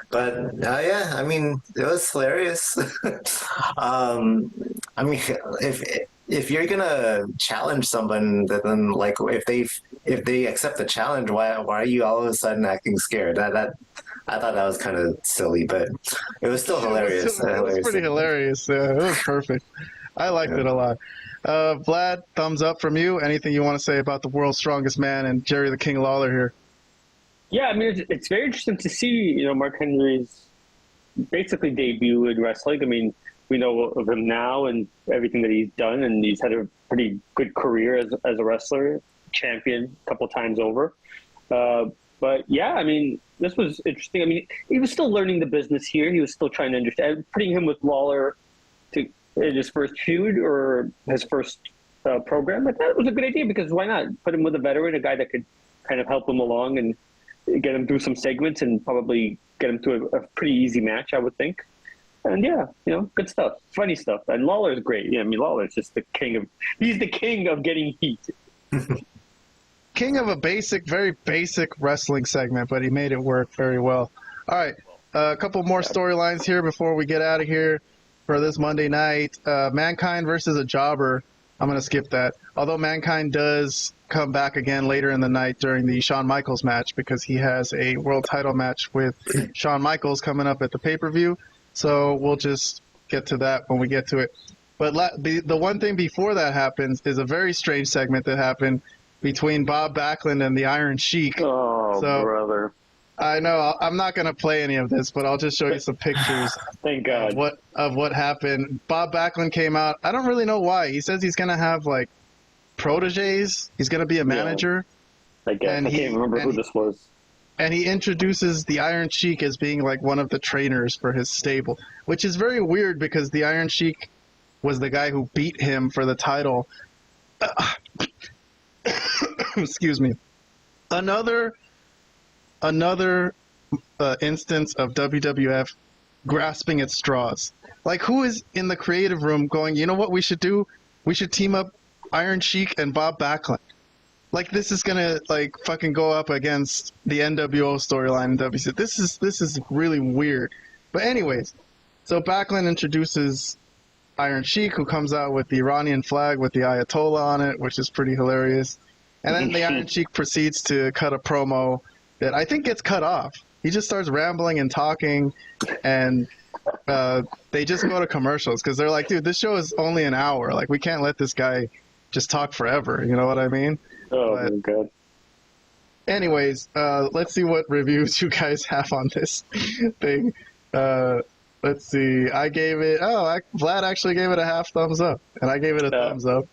C: But yeah, I mean, it was hilarious. I mean, if you're gonna challenge someone, then like if they accept the challenge, why are you all of a sudden acting scared? I thought that was kind of silly, but it was still hilarious.
A: It was pretty hilarious. It was perfect. I liked it a lot. Vlad, thumbs up from you. Anything you want to say about the World's Strongest Man and Jerry the King Lawler here?
B: Yeah, I mean, it's very interesting to see, Mark Henry's basically debut in wrestling. I mean, we know of him now and everything that he's done, and he's had a pretty good career as a wrestler, champion a couple times over. But yeah, I mean, this was interesting. I mean, he was still learning the business here. He was still trying to understand. Putting him with Lawler in his first feud or his first program, I thought it was a good idea, because why not put him with a veteran, a guy that could kind of help him along and get him through some segments and probably get him to a pretty easy match, I would think. And yeah, good stuff, funny stuff. And Lawler's great. Yeah, I mean, Lawler's just he's the king of getting heat.
A: King of a very basic wrestling segment, but he made it work very well. All right, a couple more storylines here before we get out of here for this Monday night. Mankind versus a jobber. I'm going to skip that. Although Mankind does come back again later in the night during the Shawn Michaels match, because he has a world title match with Shawn Michaels coming up at the pay-per-view. So we'll just get to that when we get to it. But the one thing before that happens is a very strange segment that happened between Bob Backlund and the Iron Sheik.
B: Oh, brother.
A: I know. I'm not going to play any of this, but I'll just show you some pictures.
B: Thank God.
A: Of what happened. Bob Backlund came out. I don't really know why. He says he's going to have, like, proteges. He's going to be a manager.
B: Yeah. I guess. I can't remember who this was.
A: And he introduces the Iron Sheik as being, like, one of the trainers for his stable, which is very weird because the Iron Sheik was the guy who beat him for the title. Excuse me. Another instance of WWF grasping at straws. Like, who is in the creative room going, you know what we should do? We should team up Iron Sheik and Bob Backlund. Like, this is gonna, like, fucking go up against the NWO storyline in WC. This is really weird. But anyways, so Backlund introduces Iron Sheik, who comes out with the Iranian flag with the Ayatollah on it, which is pretty hilarious. And then the Iron Sheik proceeds to cut a promo that I think gets cut off. He just starts rambling and talking, and they just go to commercials because they're like, dude, this show is only an hour. Like, we can't let this guy just talk forever. You know what I mean?
B: Oh, my God.
A: Anyways, let's see what reviews you guys have on this thing. Let's see. I gave it... Vlad actually gave it a half thumbs up, and I gave it a thumbs up.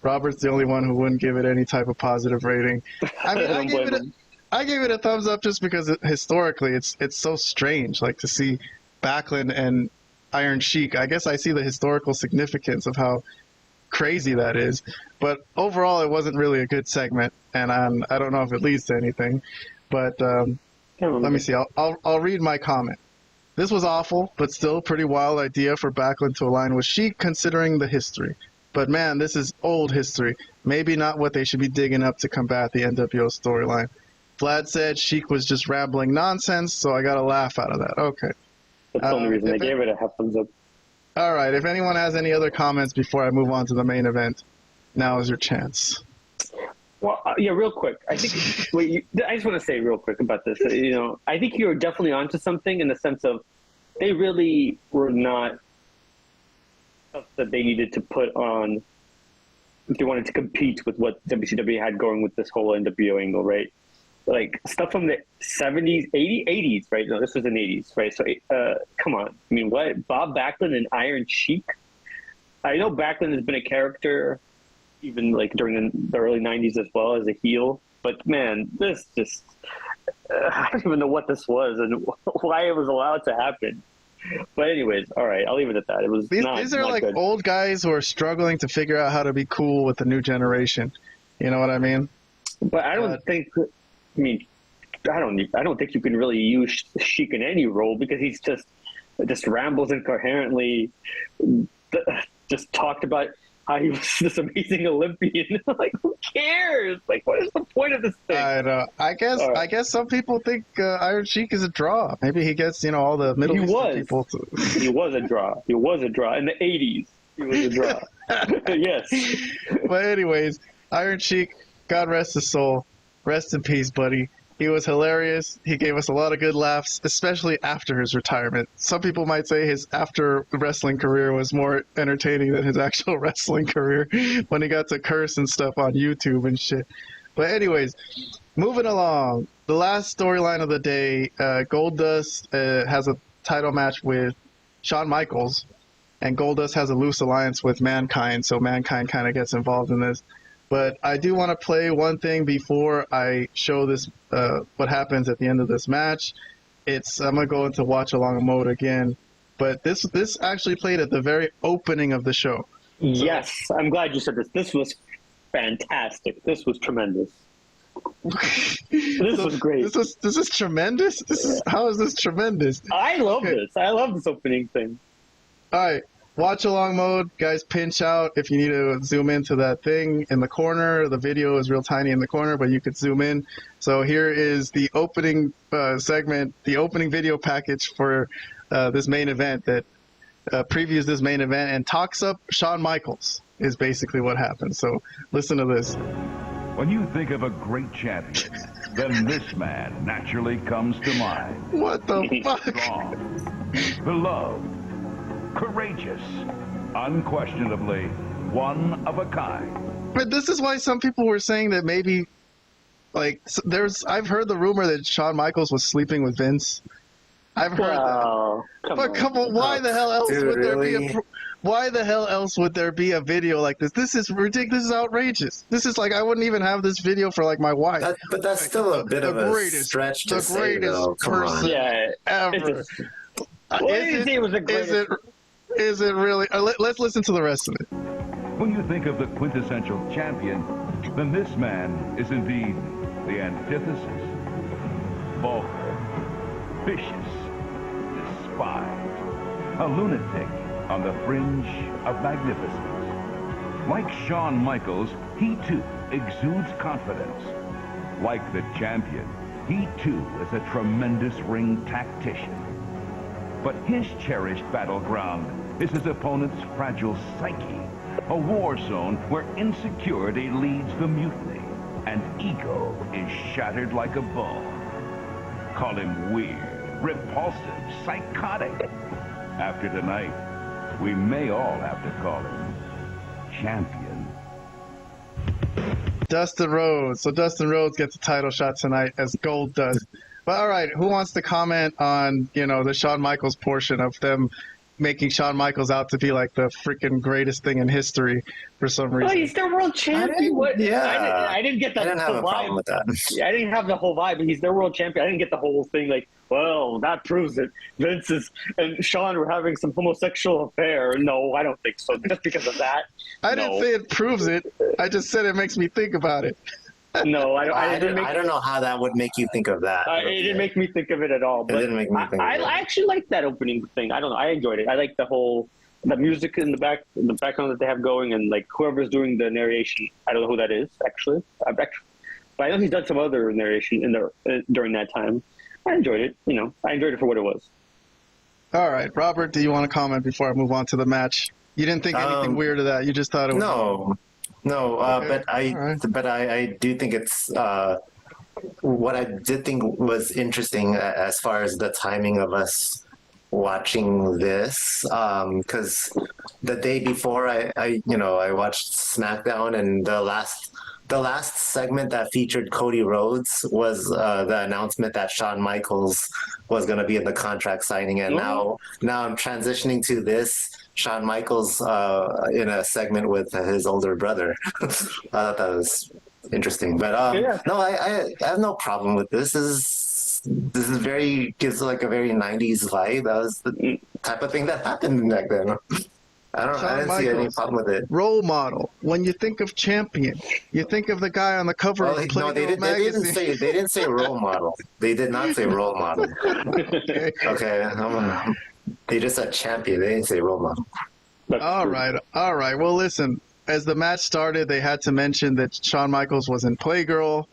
A: Robert's the only one who wouldn't give it any type of positive rating. I mean, I gave it a thumbs up just because historically it's so strange, like, to see Backlund and Iron Sheik. I guess I see the historical significance of how crazy that is. But overall, it wasn't really a good segment, and I don't know if it leads to anything. But let me see. I'll read my comment. This was awful, but still a pretty wild idea for Backlund to align with Sheik, considering the history. But man, this is old history. Maybe not what they should be digging up to combat the NWO storyline. Vlad said Sheik was just rambling nonsense, so I got a laugh out of that. Okay.
B: That's the only reason I gave it a half thumbs up.
A: All right. If anyone has any other comments before I move on to the main event, now is your chance.
B: Well, yeah, real quick. I think I just want to say real quick about this. I think you're definitely onto something in the sense of they really were not stuff that they needed to put on if they wanted to compete with what WCW had going with this whole NWO angle, right? like stuff from the 70s, 80s, right? No, this was in the 80s, right? So, come on. I mean, what? Bob Backlund and Iron Sheik? I know Backlund has been a character even like during the early 90s as well as a heel. But man, this just, I don't even know what this was and why it was allowed to happen. But anyways, all right, I'll leave it at that. It was
A: these are
B: not
A: like
B: good.
A: Old guys who are struggling to figure out how to be cool with the new generation. You know what I mean?
B: But I don't think. I mean, I don't think you can really use Sheik in any role because he's just rambles incoherently. Just talked about how he was this amazing Olympian. Like, who cares? Like, what is the point of this thing?
A: I know. I guess some people think Iron Sheik is a draw. Maybe he gets all the Middle Eastern people.
B: He was a draw. He was a draw in the 80s. He was a draw. Yes.
A: But anyways, Iron Sheik, God rest his soul. Rest in peace, buddy. He was hilarious. He gave us a lot of good laughs, especially after his retirement. Some people might say his after wrestling career was more entertaining than his actual wrestling career when he got to curse and stuff on YouTube and shit. But anyways, moving along. The last storyline of the day, Goldust has a title match with Shawn Michaels, and Goldust has a loose alliance with Mankind, so Mankind kind of gets involved in this. But I do want to play one thing before I show this, what happens at the end of this match. I'm going to go into watch along mode again. But this actually played at the very opening of the show.
B: Yes, I'm glad you said this. This was fantastic. This was tremendous. This was great.
A: This is tremendous? How is this tremendous?
B: I love this. I love this opening thing.
A: All right. Watch along mode, guys, pinch out if you need to zoom into that thing in the corner. The video is real tiny in the corner, but you could zoom in. So here is the opening segment, the opening video package for this main event that previews this main event and talks up Shawn Michaels is basically what happened. So listen to this.
D: When you think of a great champion, then this man naturally comes to mind.
A: What the fuck?
D: Strong, beloved, courageous, unquestionably one of a kind.
A: But this is why some people were saying that maybe, like, I've heard the rumor that Shawn Michaels was sleeping with Vince. I've heard that. Come on, why the hell else would there be why the hell else would there be a video like this? This is ridiculous. This is outrageous. This is like, I wouldn't even have this video for like my wife.
C: But that's still a bit of a stretch to say, though. Come on.
B: Yeah,
A: ever. Is it really? Let's listen to the rest of it.
D: When you think of the quintessential champion, then this man is indeed the antithesis. Vulgar, vicious, despised, a lunatic on the fringe of magnificence. Like Shawn Michaels, he too exudes confidence. Like the champion, he too is a tremendous ring tactician. But his cherished battleground is his opponent's fragile psyche, a war zone where insecurity leads the mutiny, and ego is shattered like a bone. Call him weird, repulsive, psychotic. After tonight, we may all have to call him champion.
A: Dustin Rhodes. So Dustin Rhodes gets a title shot tonight as Goldust. But all right, who wants to comment on, the Shawn Michaels portion of them making Shawn Michaels out to be like the freaking greatest thing in history for some reason?
B: Oh, he's their world champion. I didn't get that.
C: I didn't have a problem with that.
B: Yeah, I didn't have the whole vibe. He's their world champion. I didn't get the whole thing like, well, that proves it. Vince and Shawn were having some homosexual affair. No, I don't think so. Just because of that.
A: I didn't say it proves it. I just said it makes me think about it.
B: No,
C: I don't know how that would make you think of that.
B: It didn't make me think of it at all. But
C: it didn't make me think of it.
B: I actually liked that opening thing. I don't know. I enjoyed it. I like the music in the background that they have going, and like whoever's doing the narration. I don't know who that is actually. But I know he's done some other narration in there during that time. I enjoyed it. I enjoyed it for what it was.
A: All right, Robert, do you want to comment before I move on to the match? You didn't think anything weird of that. You just thought it was
C: No,
A: okay.
C: but I do think it's what I did think was interesting as far as the timing of us watching this, because the day before I watched SmackDown, and the last the last segment that featured Cody Rhodes was the announcement that Shawn Michaels was going to be in the contract signing, and now I'm transitioning to this Shawn Michaels in a segment with his older brother. I thought that was interesting, but no, I have no problem with this. This is gives like a very 90s vibe. That was the type of thing that happened back then. I didn't see any problem with it.
A: Role model. When you think of champion, you think of the guy on the cover of Playboy magazine.
C: They didn't say role model. They did not say role model. Okay. They just said champion. They didn't say role model.
A: All right. Well, listen. As the match started, they had to mention that Shawn Michaels was in Playgirl,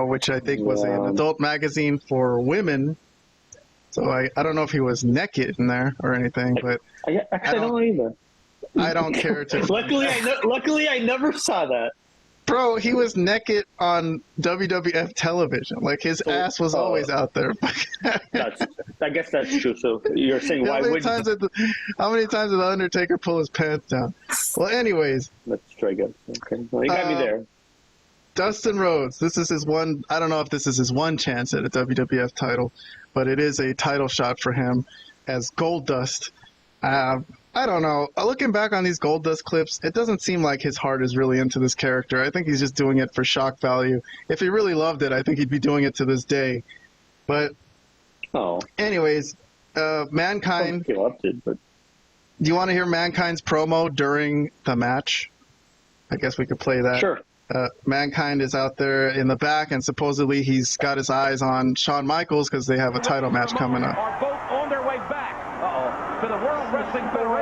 A: which I think was an adult magazine for women. So I don't know if he was naked in there or anything, but
B: I don't know either.
A: I don't care to.
B: Luckily, I never saw that.
A: Bro, he was naked on WWF television. Like his ass was always out there.
B: I guess that's true. So you're saying
A: how many times did the Undertaker pull his pants down? Well, anyways.
B: Let's try again. Okay, well, you got me there.
A: Dustin Rhodes. This is his one. I don't know if this is his one chance at a WWF title, but it is a title shot for him as Goldust. I don't know. Looking back on these Goldust clips, it doesn't seem like his heart is really into this character. I think he's just doing it for shock value. If he really loved it, I think he'd be doing it to this day. But, anyways, Mankind.
B: He loved it, but
A: do you want to hear Mankind's promo during the match? I guess we could play that.
B: Sure.
A: Mankind is out there in the back, and supposedly he's got his eyes on Shawn Michaels because they have a title match coming up.
D: Are both on their way back to the World Wrestling Federation.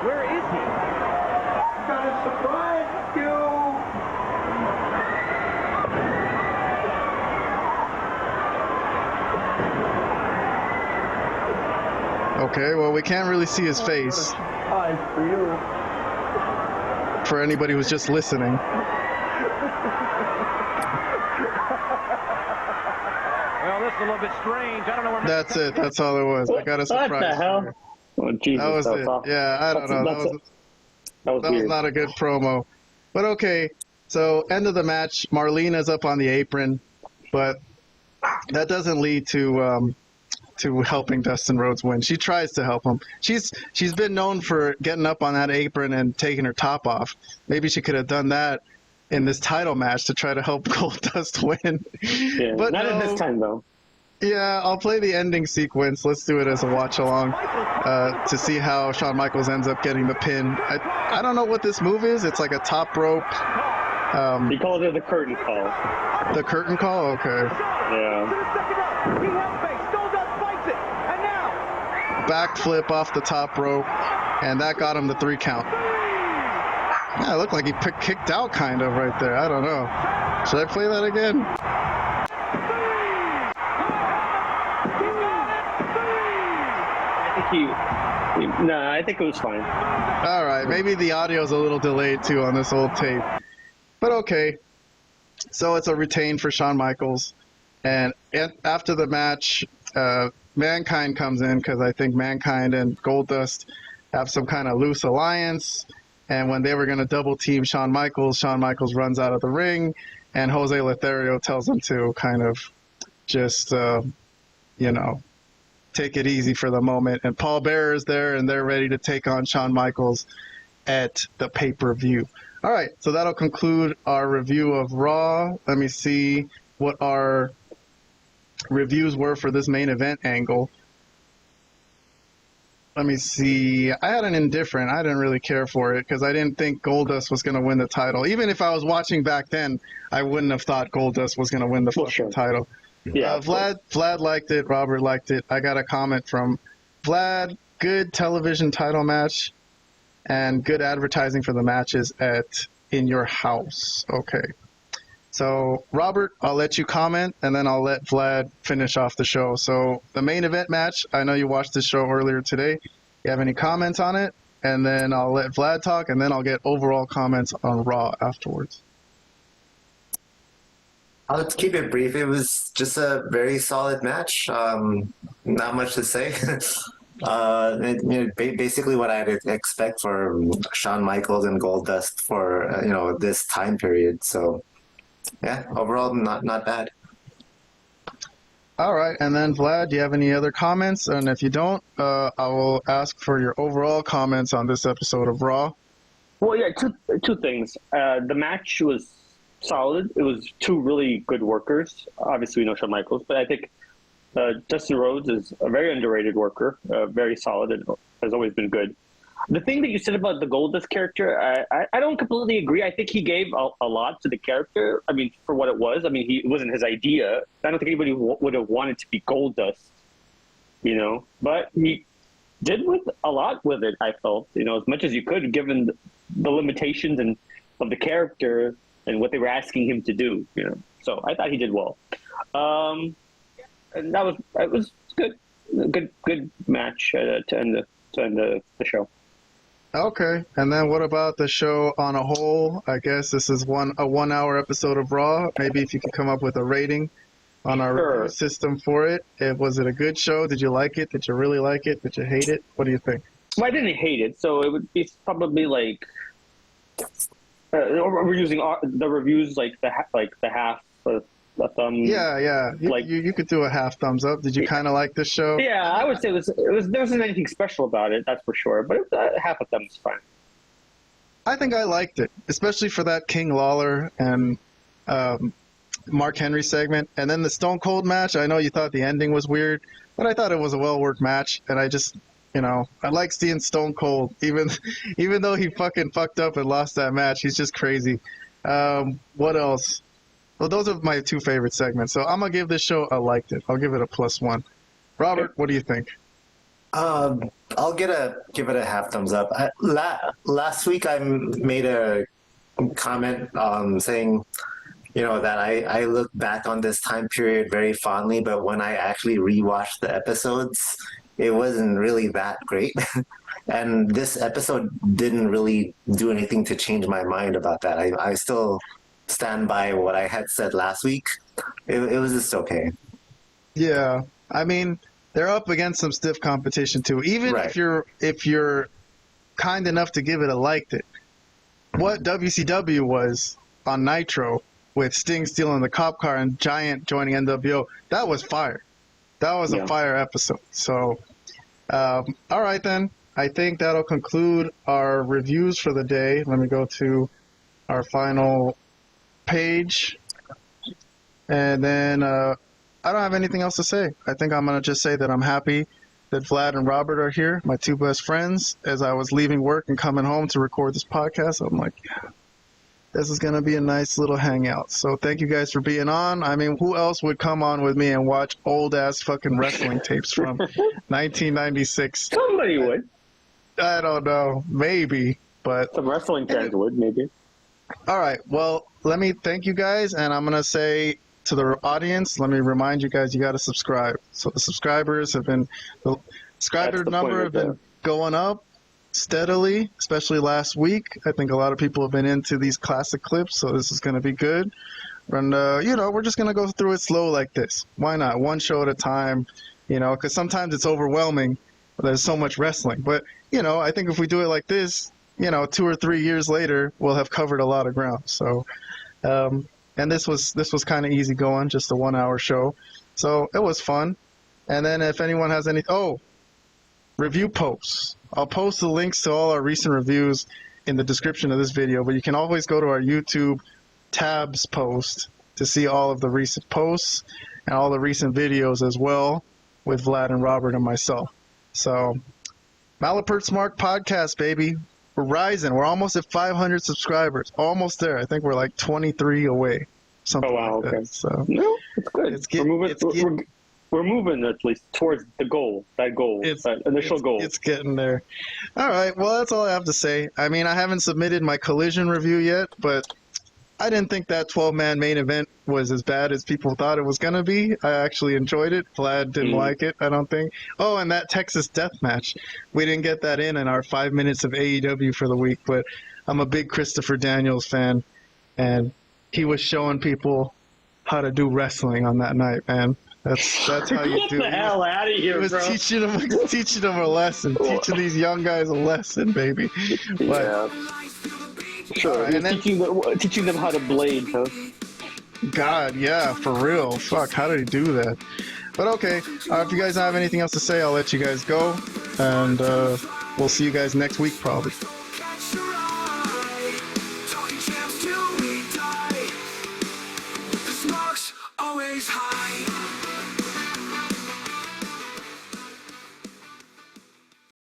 D: Where is he?
E: Gonna surprise you.
A: Okay, well, we can't really see his face. For anybody who's just listening.
D: Well, this is a little bit strange. I don't know where.
A: That's it. That's all it was. I got a surprise.
B: What the hell? Oh, Jesus,
A: that was it.
B: Awesome.
A: Yeah, I don't know. That was not a good promo. But okay, so end of the match. Marlena's up on the apron, but that doesn't lead to helping Dustin Rhodes win. She tries to help him. She's been known for getting up on that apron and taking her top off. Maybe she could have done that in this title match to try to help Goldust win.
B: Yeah, but not at this time, though.
A: Yeah, I'll play the ending sequence. Let's do it as a watch-along to see how Shawn Michaels ends up getting the pin. I don't know what this move is. It's like a top rope.
B: He called it the curtain call.
A: The curtain call? Okay.
B: Yeah.
A: Backflip off the top rope, and that got him the 3 count. Yeah, it looked like he kicked out kind of right there. I don't know. Should I play that again?
B: I think it was fine.
A: All right, maybe the audio's a little delayed too on this old tape. But okay. So it's a retain for Shawn Michaels. And after the match, Mankind comes in because I think Mankind and Goldust have some kind of loose alliance. And when they were going to double team Shawn Michaels runs out of the ring, and Jose Lothario tells him to kind of just, take it easy for the moment. And Paul Bearer is there, and they're ready to take on Shawn Michaels at the pay-per-view. All right, so that'll conclude our review of Raw. Let me see what our reviews were for this main event angle. Let me see. I had an indifferent. I didn't really care for it because I didn't think Goldust was going to win the title. Even if I was watching back then, I wouldn't have thought Goldust was going to win the title.
B: Yeah,
A: Vlad liked it. Robert liked it. I got a comment from Vlad. Good television title match and good advertising for the matches in your house. Okay. So, Robert, I'll let you comment, and then I'll let Vlad finish off the show. So, the main event match, I know you watched this show earlier today. You have any comments on it? And then I'll let Vlad talk, and then I'll get overall comments on Raw afterwards.
C: I'll keep it brief. It was just a very solid match. Not much to say. Basically what I'd expect for Shawn Michaels and Goldust for this time period. So yeah, overall not bad.
A: All right, and then Vlad, do you have any other comments? And if you don't, I will ask for your overall comments on this episode of Raw.
B: Well, yeah, two things. The match was solid. It was two really good workers. Obviously, we know Shawn Michaels, but I think Dusty Rhodes is a very underrated worker, very solid, and has always been good. The thing that you said about the Goldust character, I don't completely agree. I think he gave a lot to the character. I mean, for what it was. I mean, it wasn't his idea. I don't think anybody would have wanted to be Goldust, But he did a lot with it, I felt, as much as you could, given the limitations of the character and what they were asking him to do, So I thought he did well. And it was good. Good match to end the show.
A: Okay, and then what about the show on a whole? I guess this is a 1 hour episode of Raw. Maybe if you could come up with a rating on our review system for it. Was it a good show? Did you like it? Did you really like it? Did you hate it? What do you think?
B: Well, I didn't hate it, so it would be probably like we're using the reviews like the half. A thumb.
A: Yeah. You could do a half thumbs up. Did you kind of like this show?
B: Yeah, I would say there wasn't anything special about it, that's for sure. But half a thumb is fine.
A: I think I liked it, especially for that King Lawler and Mark Henry segment, and then the Stone Cold match. I know you thought the ending was weird, but I thought it was a well-worked match, and I just, I like seeing Stone Cold, even though he fucking fucked up and lost that match. He's just crazy. What else? Well, those are my two favorite segments. So I'm going to give this show, I liked it. I'll give it a +1. Robert, what do you think?
C: I'll give it a half thumbs up. Last week I made a comment saying, that I look back on this time period very fondly, but when I actually rewatched the episodes, it wasn't really that great. And this episode didn't really do anything to change my mind about that. I still stand by what I had said last week. It was just okay.
A: Yeah, I mean, they're up against some stiff competition too. Even if you're kind enough to give it a liked it, what WCW was on Nitro with Sting stealing the cop car and Giant joining NWO, that was fire. That was a fire episode. So, all right then. I think that'll conclude our reviews for the day. Let me go to our final page, and then I don't have anything else to say. I think I'm gonna just say that I'm happy that Vlad and Robert are here, my two best friends. As I was leaving work and coming home to record this podcast, I'm like, yeah, this is gonna be a nice little hangout. So thank you guys for being on. I mean, who else would come on with me and watch old ass fucking wrestling tapes from 1996?
B: Somebody would.
A: I don't know, maybe, but
B: some wrestling fans would, maybe.
A: All right. Well, let me thank you guys, and I'm going to say to the audience, let me remind you guys, you got to subscribe. So the subscribers have been, the subscriber number have been going up steadily, especially last week. I think a lot of people have been into these classic clips, so this is going to be good. And, we're just going to go through it slow like this. Why not? One show at a time, because sometimes it's overwhelming. There's so much wrestling. But, I think if we do it like this, 2 or 3 years later, we'll have covered a lot of ground. So, and this was kind of easy going, just a 1 hour show. So it was fun. And then if anyone has any, review posts. I'll post the links to all our recent reviews in the description of this video, but you can always go to our YouTube tabs post to see all of the recent posts and all the recent videos as well with Vlad and Robert and myself. So, Malapert Smark podcast, baby. We're rising. We're almost at 500 subscribers. Almost there. I think we're like 23 away. Something like that. So,
B: no, it's good. We're moving at least towards the goal. That initial goal.
A: It's getting there. All right. Well, that's all I have to say. I mean, I haven't submitted my Collision review yet, but I didn't think that 12-man main event was as bad as people thought it was going to be. I actually enjoyed it. Vlad didn't like it, I don't think. Oh, and that Texas death match. We didn't get that in our 5 minutes of AEW for the week, but I'm a big Christopher Daniels fan, and he was showing people how to do wrestling on that night, man. That's how you do
B: Get the
A: it.
B: hell out of
A: He
B: here,
A: was
B: bro.
A: teaching them a lesson, teaching these young guys a lesson, baby. But,
B: Yeah. Sure,
A: and
B: he's
A: then-
B: teaching them how to blade, huh?
A: God, yeah, for real. Fuck, how did he do that? But okay, if you guys don't have anything else to say, I'll let you guys go, and we'll see you guys next week, probably.